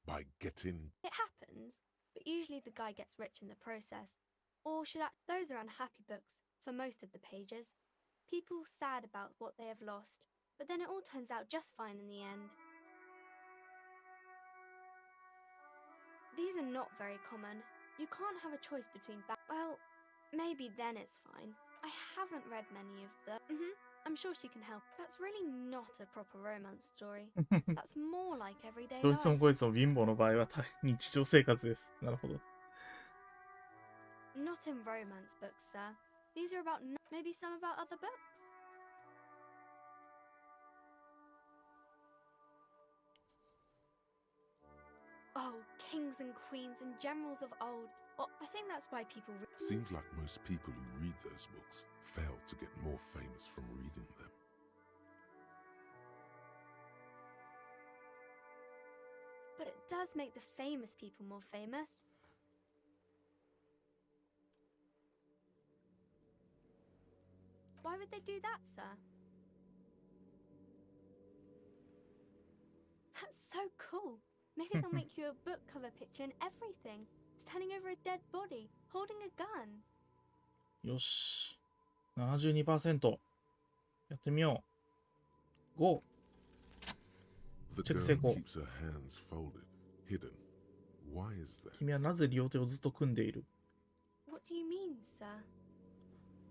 by getting... It happens, but usually the guy gets rich in the process. Or should I... Those are unhappy books, for most of the pages. People sad about what they have lost, but then it all turns out just fine in the end. These are not very common. You can't have a choice between well, maybe then it's fine. I haven't read many of them. I'm sure she can help. That's really not a proper romance story. That's more like everyday どいつ life. もこいつも貧乏の場合は日常生活です。なるほど。Not in romance books, sir. These are about maybe some about other books. Oh, kings and queens and generals of old. Well, I think that's why people... Seems like most people who read those books fail to get more famous from reading them. But it does make the famous people more famous. Why would they do that, sir? That's so cool. Maybe they'll make you a book cover picture and everything. Standing over a dead body, holding a gun. よし。72%。やってみよう。5。 The チェック成 girl 功。 keeps her hands folded, hidden. Why is that? 君はなぜ両手をずっと組んでいる？ What do you mean, sir?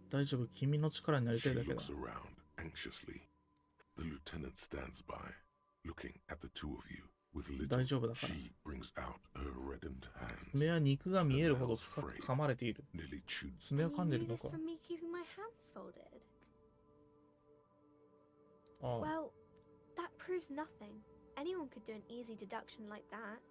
大丈夫、君の力になりた She いだけだ。 looks around anxiously. The lieutenant stands by, looking at the two of you. With little, 大丈夫だから。 she brings out her reddened hands. 爪は肉が見えるほど深く噛まれている。 Nearly chewed. 爪は噛んで You る knew の this か。 from me keeping my hands folded. ああ。 Well, that proves nothing. Anyone could do an easy deduction like that.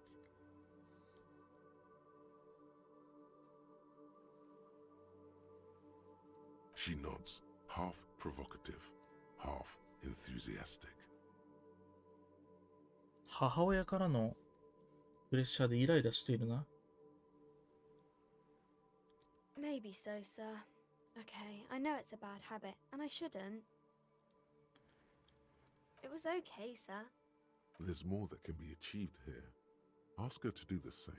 She nods, half provocative, half enthusiastic. 母親からのプレッシャーでイライラしているな。 Maybe so, sir. Okay, I know it's a bad habit, and I shouldn't. It was okay, sir. There's more that can be achieved here. Ask her to do the same.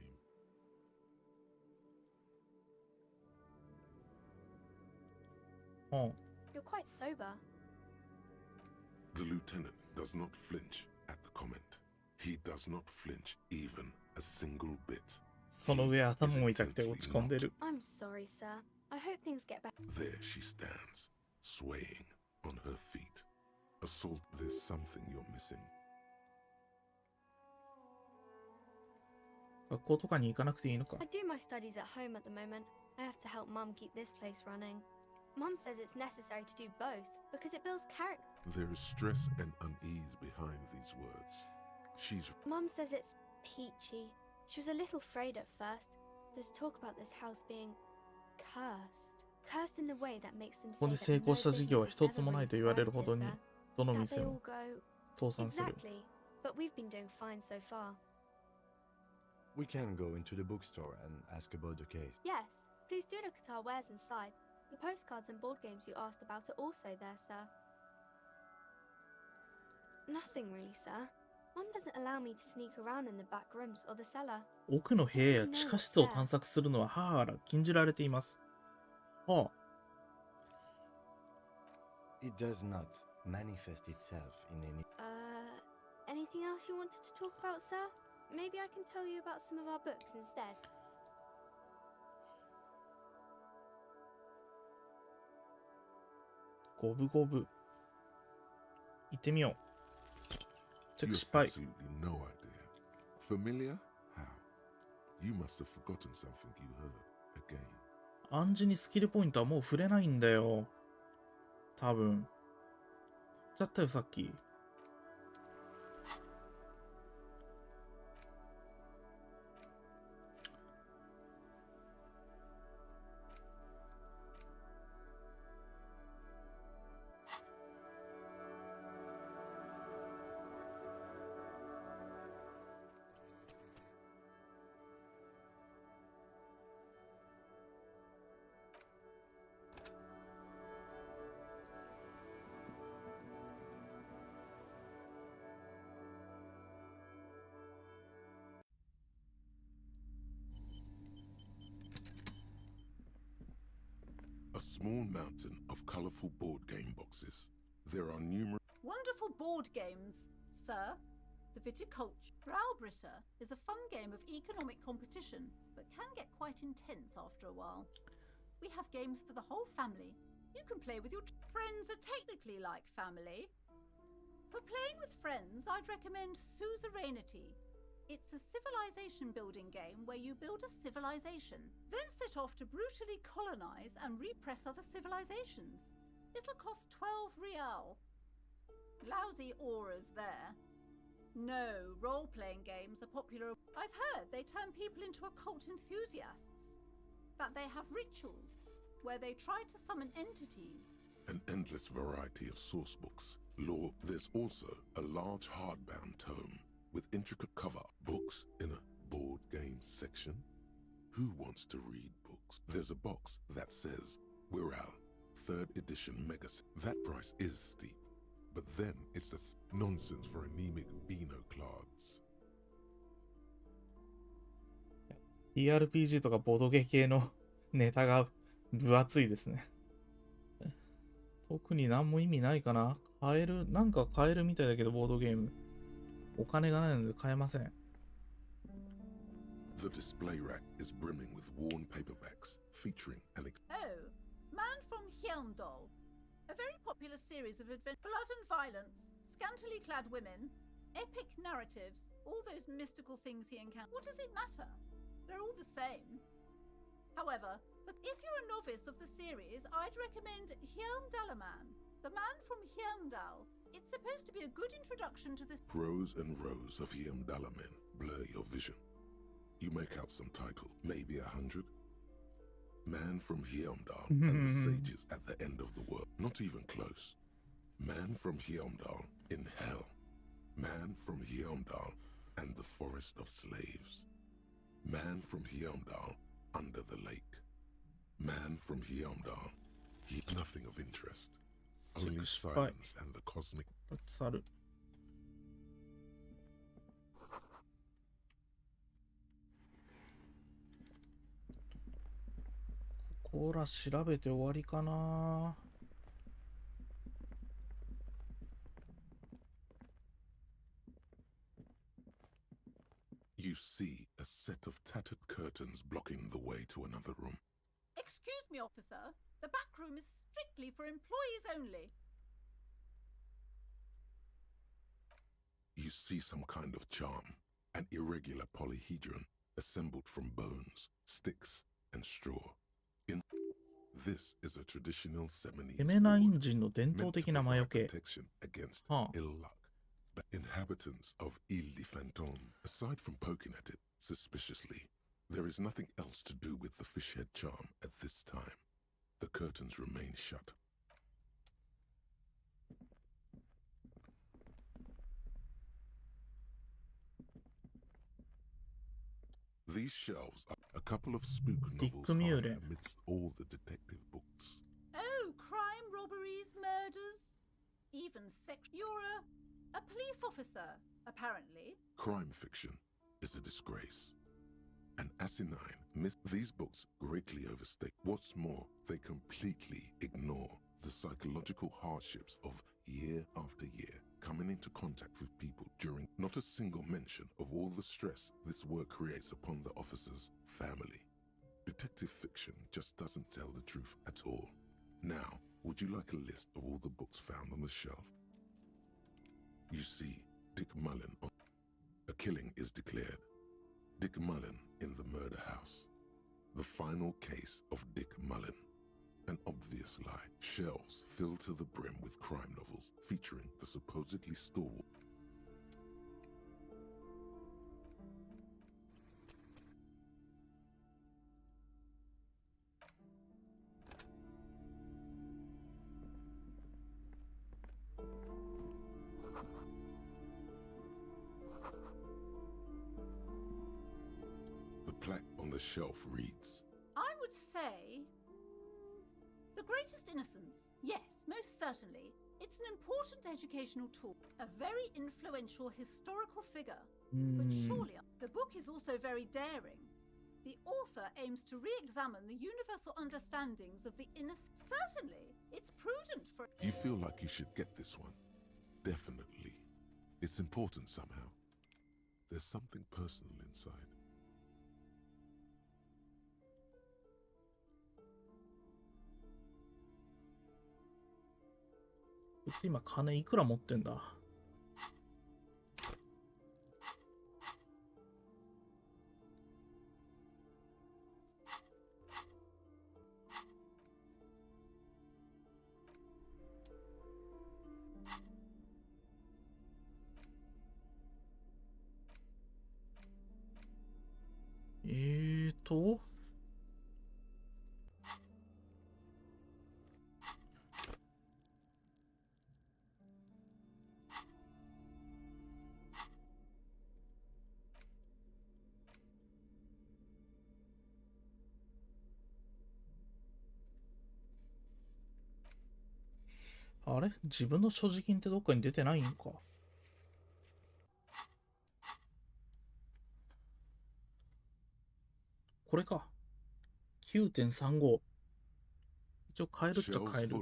Oh. You're quite sober. The lieutenant does not flinch at the comment. He does not flinch even a single bit. その上頭も痛くて落ち込んでる。 I'm sorry, sir. I hope things get better. There she stands, swaying on her feet. Assault, there's something you're missing. 学校とかに行かなくていいのか。 I do my studies at home at the moment. I have to help Mum keep this place running. Mum says it's necessary to do both because it builds character. There is stress and unease behind these words. She's... Mum says it's peachy. She was a little afraid at first. There's talk about this house being cursed. Cursed in the way that makes them ここ say で成 that 功 no した事業は business 一 has つも ever ないと really 言われる thrived ほど here, に sir. どの That 店 they も all go 倒産する。 exactly. But we've been doing fine so far. We can go into the bookstore and ask about the case. Yes, please do look at our wares inside. The postcards and board games you asked about are also there, sir. Nothing really, sir. Mum doesn't allow me to sneak around in the back rooms or the cellar. 奥の部屋や地下室を探索するのは母から禁じられています。ああ。 It does not manifest itself in any... Anything else you wanted to talk about, sir? Maybe I can tell you about some of our books instead. 五分五分。行ってみよう。チェッ You ク失 have 敗。 absolutely no idea. Familiar? How? You must have forgotten something you heard again. 暗示にスキルポイントはもう触れないんだよ。多分。振っちゃったよ、さっき。A small mountain of colorful board game boxes. There are numerous Wonderful board games, sir. The Viticulture. Browbritter is a fun game of economic competition, but can get quite intense after a while. We have games for the whole family. You can play with your friends are technically like family. For playing with friends, I'd recommend Suzerainty. It's a civilization building game where you build a civilization, then set off to brutally colonize and repress other civilizations. It'll cost 12 real. Lousy auras there. No, role-playing games are popular. I've heard they turn people into occult enthusiasts. That they have rituals where they try to summon entities. An endless variety of source books. Lore. There's also a large hardbound tome with intricate cover books in a board game section. Who wants to read books? There's a box that says Wirral 3rd edition Megas. That price is steep, but then it's the nonsense for anemic Beano clods. ERPG とかボドゲ系のネタが分厚いですね。特に何も意味ないかな。なんか買えるみたいだけど、ボードゲーム。お金がないので買えません。The display rack is brimming with worn paperbacks featuring an Oh, Man from Hjelmdal. A very popular series of blood and violence, scantily clad women, epic narratives, all those mystical things he encounters. What does it matter? They're all the same. However, if you're a novice of the series, I'd recommend Hjelmdalaman, the man from Hjelmdal. It's supposed to be a good introduction to this. Rows and rows of Hjelmdalamen blur your vision. You make out some title, maybe 100. Man from Hjelmdal and the sages at the end of the world. Not even close. Man from Hjelmdal in hell. Man from Hjelmdal and the forest of slaves. Man from Hjelmdal under the lake. Man from Hjelmdal. Nothing of interest. Only silence and the cosmic. こら調べて終わりかな。You see a set of tattered curtains blocking the way to another room. Excuse me, officer. The back room is strictly for employees only. You see some kind of charm, an irregular polyhedron assembled from bones, sticks, and straw. This is a traditional Seminese エメナイン人の伝統的な魔除け。 protection against ill luck. But inhabitants of Ile de Fantôme, aside from poking at it suspiciously, there is nothing else to do with the fish head charm at this time. The curtains remain shut. These shelves are a couple of spook novels high amidst all the detective books. Oh, crime, robberies, murders, even sex. You're a police officer, apparently. Crime fiction is a disgrace. An asinine these books greatly overstate. What's more, they completely ignore the psychological hardships of year after year coming into contact with people during not a single mention of all the stress this work creates upon the officer's family. Detective fiction just doesn't tell the truth at all. Now, would you like a list of all the books found on the shelf? You see Dick Mullen. A killing is declared. Dick Mullen in the murder house. The final case of Dick Mullen. An obvious lie. Shelves filled to the brim with crime novels featuring the supposedly stalwart. The plaque on the shelf reads, I would say The Greatest Innocence. Yes, most certainly. It's an important educational tool, a very influential historical figure. But surely, the book is also very daring. The author aims to re-examine the universal understandings of the inner... Certainly, it's prudent for... You feel like you should get this one. Definitely. It's important somehow. There's something personal inside. 今金いくら持ってんだ。とあれ自分の所持金ってどっかに出てないんか。これか。9.35。一応買えるっちゃ買える。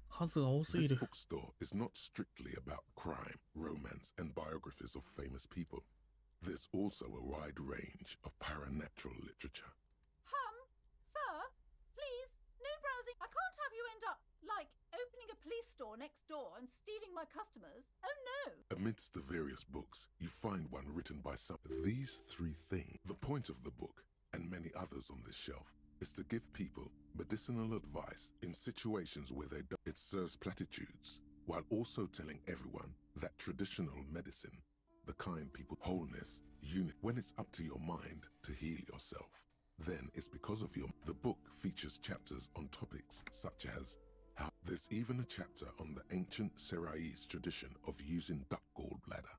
数が多すぎる。 This bookstore is not strictly about crime, romance, and biographies of famous people. There's also a wide range of paranatural literature. Sir, please, no browsing. I can't have you end up, like, opening a police store next door and stealing my customers. Oh no! Amidst the various books, you find one written by some. These three things. The point of the book, and many others on this shelf, is to give people medicinal advice in situations where they don't. It serves platitudes, while also telling everyone that traditional medicine, the kind people, wholeness, unit, when it's up to your mind to heal yourself, then it's because of your. The book features chapters on topics such as how. There's even a chapter on the ancient Seraïs tradition of using duck gallbladder.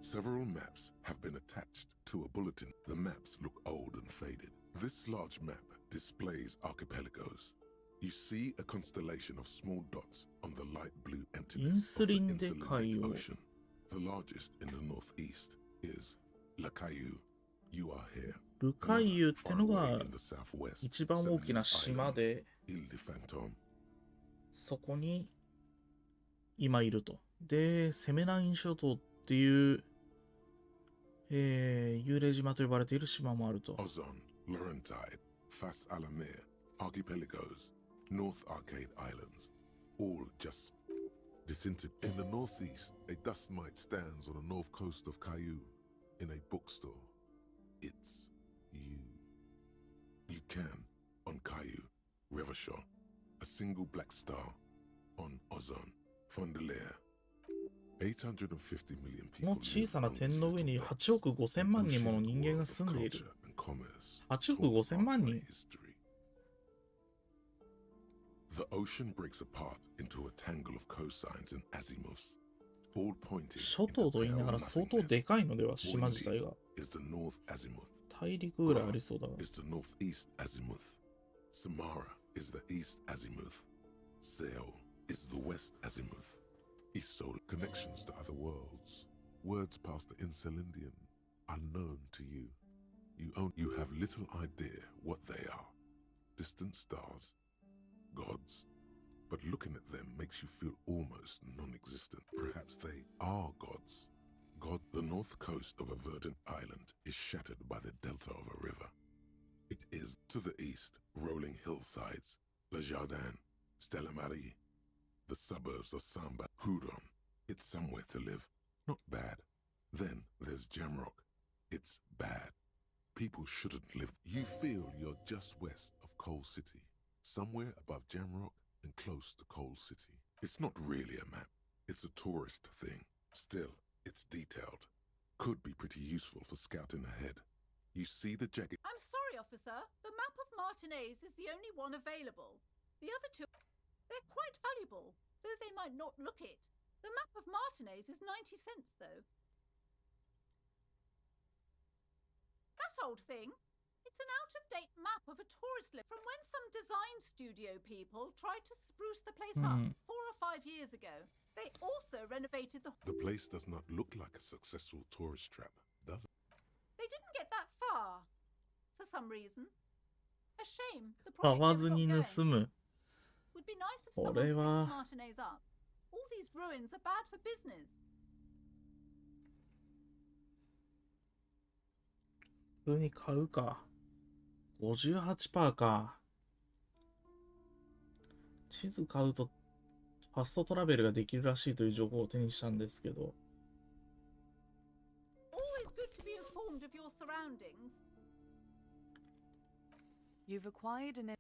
Several maps have been attached to a bulletin. The maps look old and faded. This large map displays archipelagos. You see a constellation of small dots on the light blue emptiness of the Insular Ocean. The largest in the northeast is La Caillou. You are here. ルカイユってのが一番大きな島で、そこに今いると。で、セメナイン諸島っていう、幽霊島と呼ばれている島もあると。Ozon, Laurentide, Fas Alamir, Archipelagos, North Arcade Islands, all just disintegrated. In the northeast, a dust mite stands on the north coast of Caillou in a bookstore. It's you. You can, on Caillou, Rivershore, a single black star, on Ozon, Fondelier. 850 million この小さな点の上に8億5000万人もの人間が住んでいる。8億5000万人。 The ocean breaks apart into a tangle of cosines and azimuths, all pointing 諸島と言いながら相当でかいのでは島自体が。 is the north azimuth. 大陸ぐらいありそうだが。 is the northeast azimuth. Samara is the east azimuth. Seo is the west azimuth. Isol connections to other worlds. Words past the Insulindian, unknown to you. You have little idea what they are. Distant stars, gods. But looking at them makes you feel almost non-existent. Perhaps they are gods. God, the north coast of a verdant island is shattered by the delta of a river. It is to the east, rolling hillsides, Le Jardin, Stella Marie, the suburbs of Samba, Hudon. It's somewhere to live. Not bad. Then there's Jamrock. It's bad. People shouldn't live. You feel you're just west of Coal City, somewhere above Jamrock and close to Coal City. It's not really a map. It's a tourist thing. Still, it's detailed. could be pretty useful for scouting ahead. You see the jagged... I'm sorry, officer. The map of Martinez is the only one available. The other two, they're quite valuable, though they might not look it. The map of Martinez is 90 cents, though. That old thing? It's an out-of-date map of a tourist list from when some design studio people tried to spruce the place up 4 or 5 years ago. They also renovated the... The place does not look like a successful tourist trap, does it? They didn't get that far, for some reason. A shame. The 買 project わ never ず got に going. 盗む。 Would be nice if こ someone れ fixed は Martinez up. All these ruins are bad for business. 普通に買うか。58% か。地図買うとファストトラベルができるらしいという情報を手にしたんですけど。Always good to be informed of your surroundings. You've acquired an...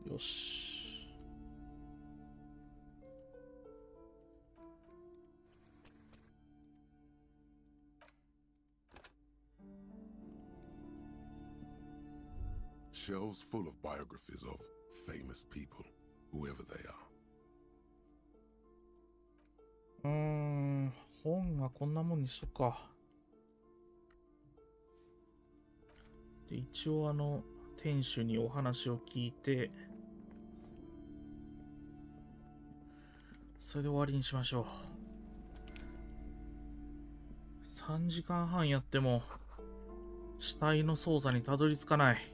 よし。Shelves full of biographies of famous people, whoever they are. 本はこんなもんにしとくか。で、一応店主にお話を聞いて、それで終わりにしましょう。3時間半やっても、死体の捜査にたどり着かない。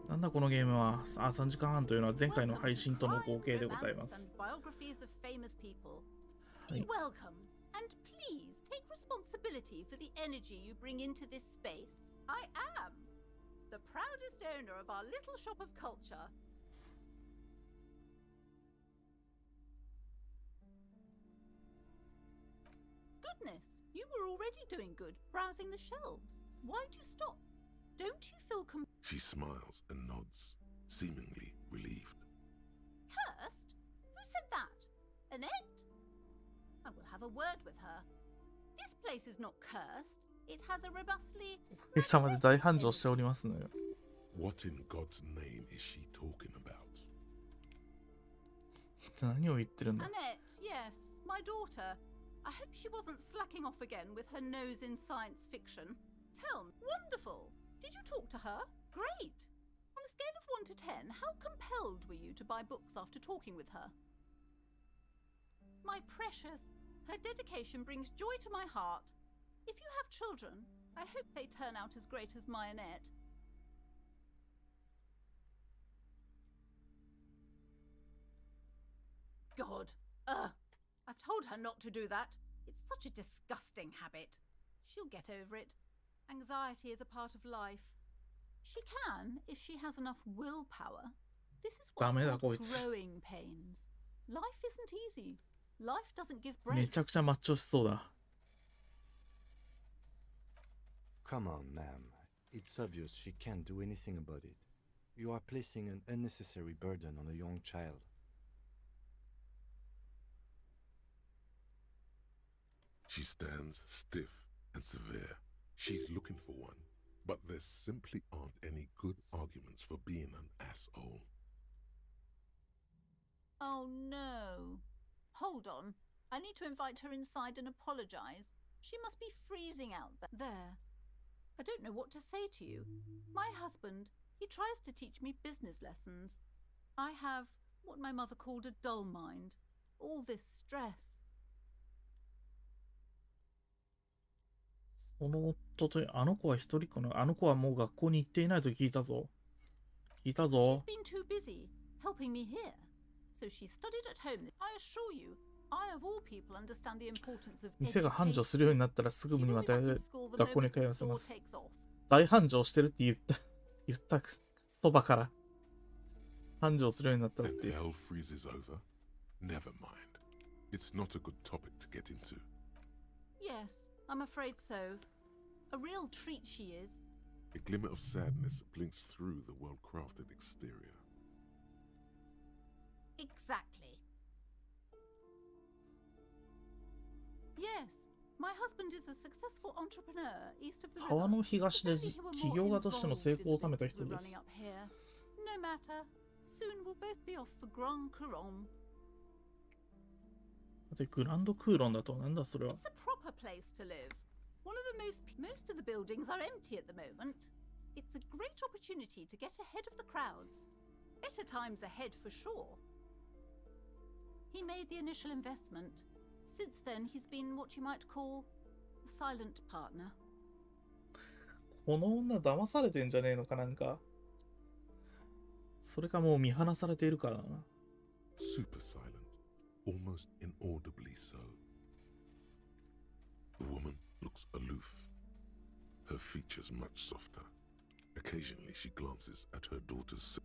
なんだこのゲームは。3時間半というのは前回の配信との合計でございます。はい。 Welcome, and please take responsibility for the energy you bring into this space. I am the proudest owner of our little shop of culture. Goodness, you were already doing good, browsing the shelves. Why'd you stop? Don't you feel She smiles and nods, seemingly relieved. cursed? Who said that? Annette? I will have a word with her. This place is not cursed. It has a robustly... おかげさまで大繁盛しておりますのよ。What in God's name is she talking about? 何を言ってるんだ。 Annette, yes, my daughter. I hope she wasn't slacking off again with her nose in science fiction. Tell me, wonderful. Did you talk to her? Great. On a scale of 1 to 10, how compelled were you to buy books after talking with her? My precious, her dedication brings joy to my heart. If you have children, I hope they turn out as great as my Annette. God, I've told her not to do that. It's such a disgusting habit. She'll get over it. Anxiety is a part of life. She can, if she has enough willpower. This is what's called growing pains. Life isn't easy. Life doesn't give め breaks. ちゃくちゃマッチョしそうだ。 Come on, ma'am. It's obvious she can't do anything about it. You are placing an unnecessary burden on a young child. She stands stiff and severe. She's looking for one, but there simply aren't any good arguments for being an asshole. Oh no. Hold on. I need to invite her inside and apologize. She must be freezing out there. I don't know what to say to you. My husband, he tries to teach me business lessons. I have what my mother called a dull mind. All this stress. その夫と、あの子は一人かな。あの子はもう学校に行っていないと聞いたぞ。聞いたぞ。 She's been too busy helping me here. So she studied at home. I assure you, I of all people understand the importance of 店が繁盛するようになったらすぐにまた学校に通わせます。大繁盛してるって言ったそばから繁盛するようになったらって。 And hell freezes over? Never mind. It's not a good topic to get into. Yes, I'm afraid so. A real treat she is. A glimmer of sadness blinks through the well-crafted exterior. Exactly. Yes, My husband is a successful entrepreneur east of the 川 river. の東で If only he were 起 more 業家としての成 involved 功を in the 収めた business 人 we're で running す。 up here. No matter. Soon we'll both be off for Grand Couronne. で、グランドクーロンだと、なんだそれは。 It's a proper place to live. One of the most of the buildings are empty at the moment. It's a great opportunity to get ahead of the crowds. Better times ahead for sure. He made the initial investment. Since then, he's been what you might call a silent partner. この女騙されてんじゃねえのかなんか。それかもう見放されているからな。Super silent, almost inaudibly so. The woman looks aloof, her features much softer. Occasionally she glances at her daughter's.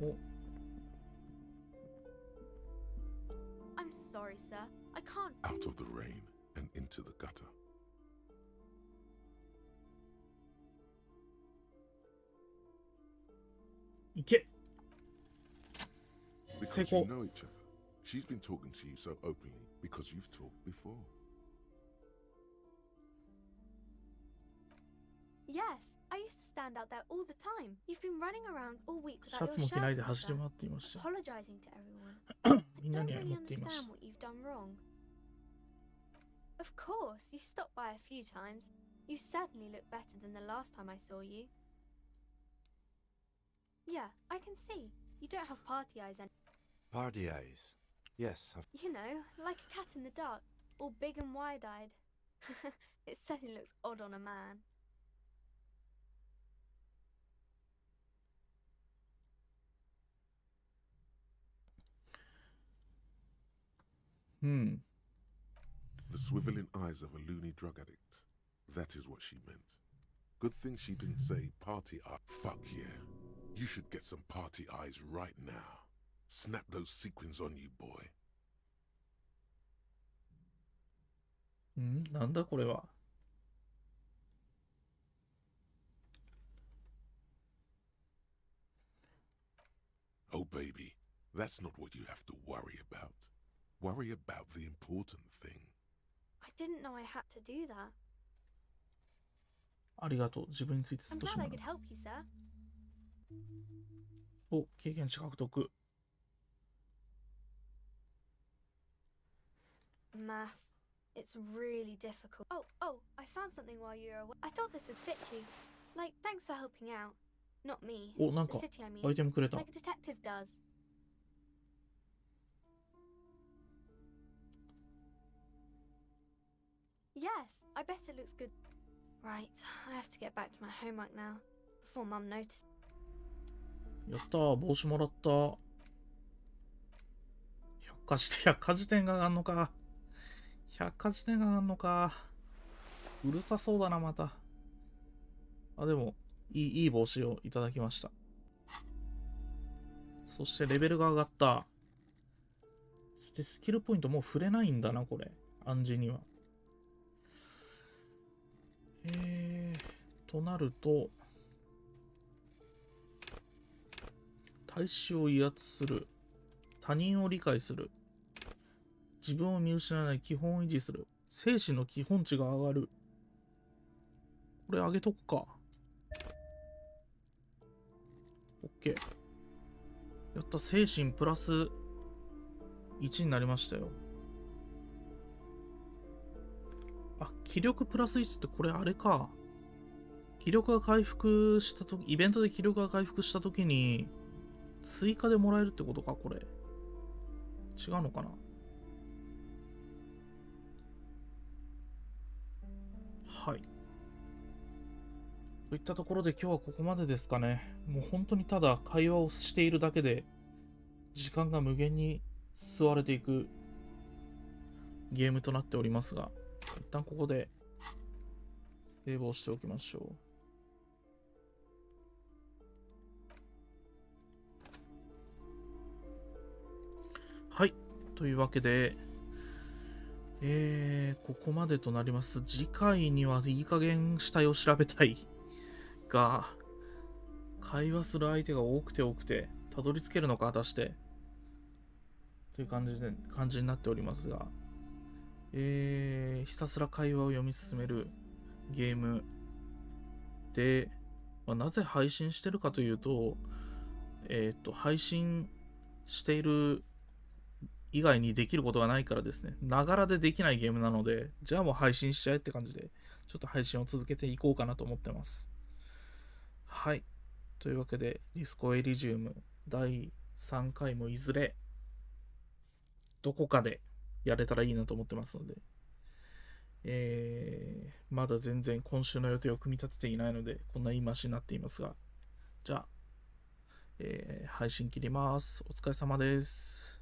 Oh. I'm sorry, sir. I can't. Out of the rain and into the gutter. Because you know each other. She's been talking to you so openly because you've talked before. Yes, I used to stand out there all the time. You've been running around all week シャ without ツ your も着ないで shirt on, 走り sir, 回っていました。 apologizing to everyone. みんな I に don't 謝 really っていまし understand た。 what you've done wrong. Of course, you've stopped by a few times. You certainly look better than the last time I saw you. Yeah, I can see. You don't have party eyes and Party eyes. Yes, you know, like a cat in the dark, all big and wide-eyed. It certainly looks odd on a man. The swiveling eyes of a loony drug addict. That is what she meant. Good thing she didn't say party eye. Fuck yeah. You should get some party eyes right now. Snap those sequins on you, boy. なんだこれは。Oh, baby, that's not what you have to worry about. Worry about the important thing. I didn't know I had to do that. ありがとう。自分について I'm 少し glad I 学 could ぶ。 help you, sir. お、経験値獲得。Math. It's really difficult. Oh, I found something while you were away. I thought this would fit you. Like, thanks for helping out. Not me. お、なん The か city, I mean. アイテムくれた。 Like a detective does. Yes, I bet it looks good. Right, I have to get back to my homework now. Before Mum notices. やったー、帽子もらった。百科事典が上がんのか。百科事典が上がんのか。うるさそうだな、また。あ、でも、いい帽子をいただきました。そしてレベルが上がった。そしてスキルポイントもう触れないんだな、これ。暗示には。となると、大衆を威圧する。他人を理解する。自分を見失わない基本を維持する。精神の基本値が上がる。これ上げとくか。OK。やった、精神プラス1になりましたよ。あ、気力プラス1ってこれあれか。気力が回復したとき、イベントで気力が回復したときに、追加でもらえるってことか、これ。違うのかな。はい。といったところで今日はここまでですかね。もう本当にただ会話をしているだけで、時間が無限に吸われていくゲームとなっておりますが、一旦ここでセーブをしておきましょう。はい。というわけで、ここまでとなります。次回にはいい加減死体を調べたいが、会話する相手が多くて、たどり着けるのか果たして。という感じになっておりますが、ひたすら会話を読み進めるゲームで、なぜ配信してるかというと、配信している以外にできることがないからですね。ながらでできないゲームなので、じゃあもう配信しちゃえって感じで、ちょっと配信を続けていこうかなと思ってます。はい。というわけで、ディスコエリジウム第3回もいずれ、どこかでやれたらいいなと思ってますので、まだ全然今週の予定を組み立てていないので、こんな言い回しになっていますが、じゃあ、配信切ります。お疲れ様です。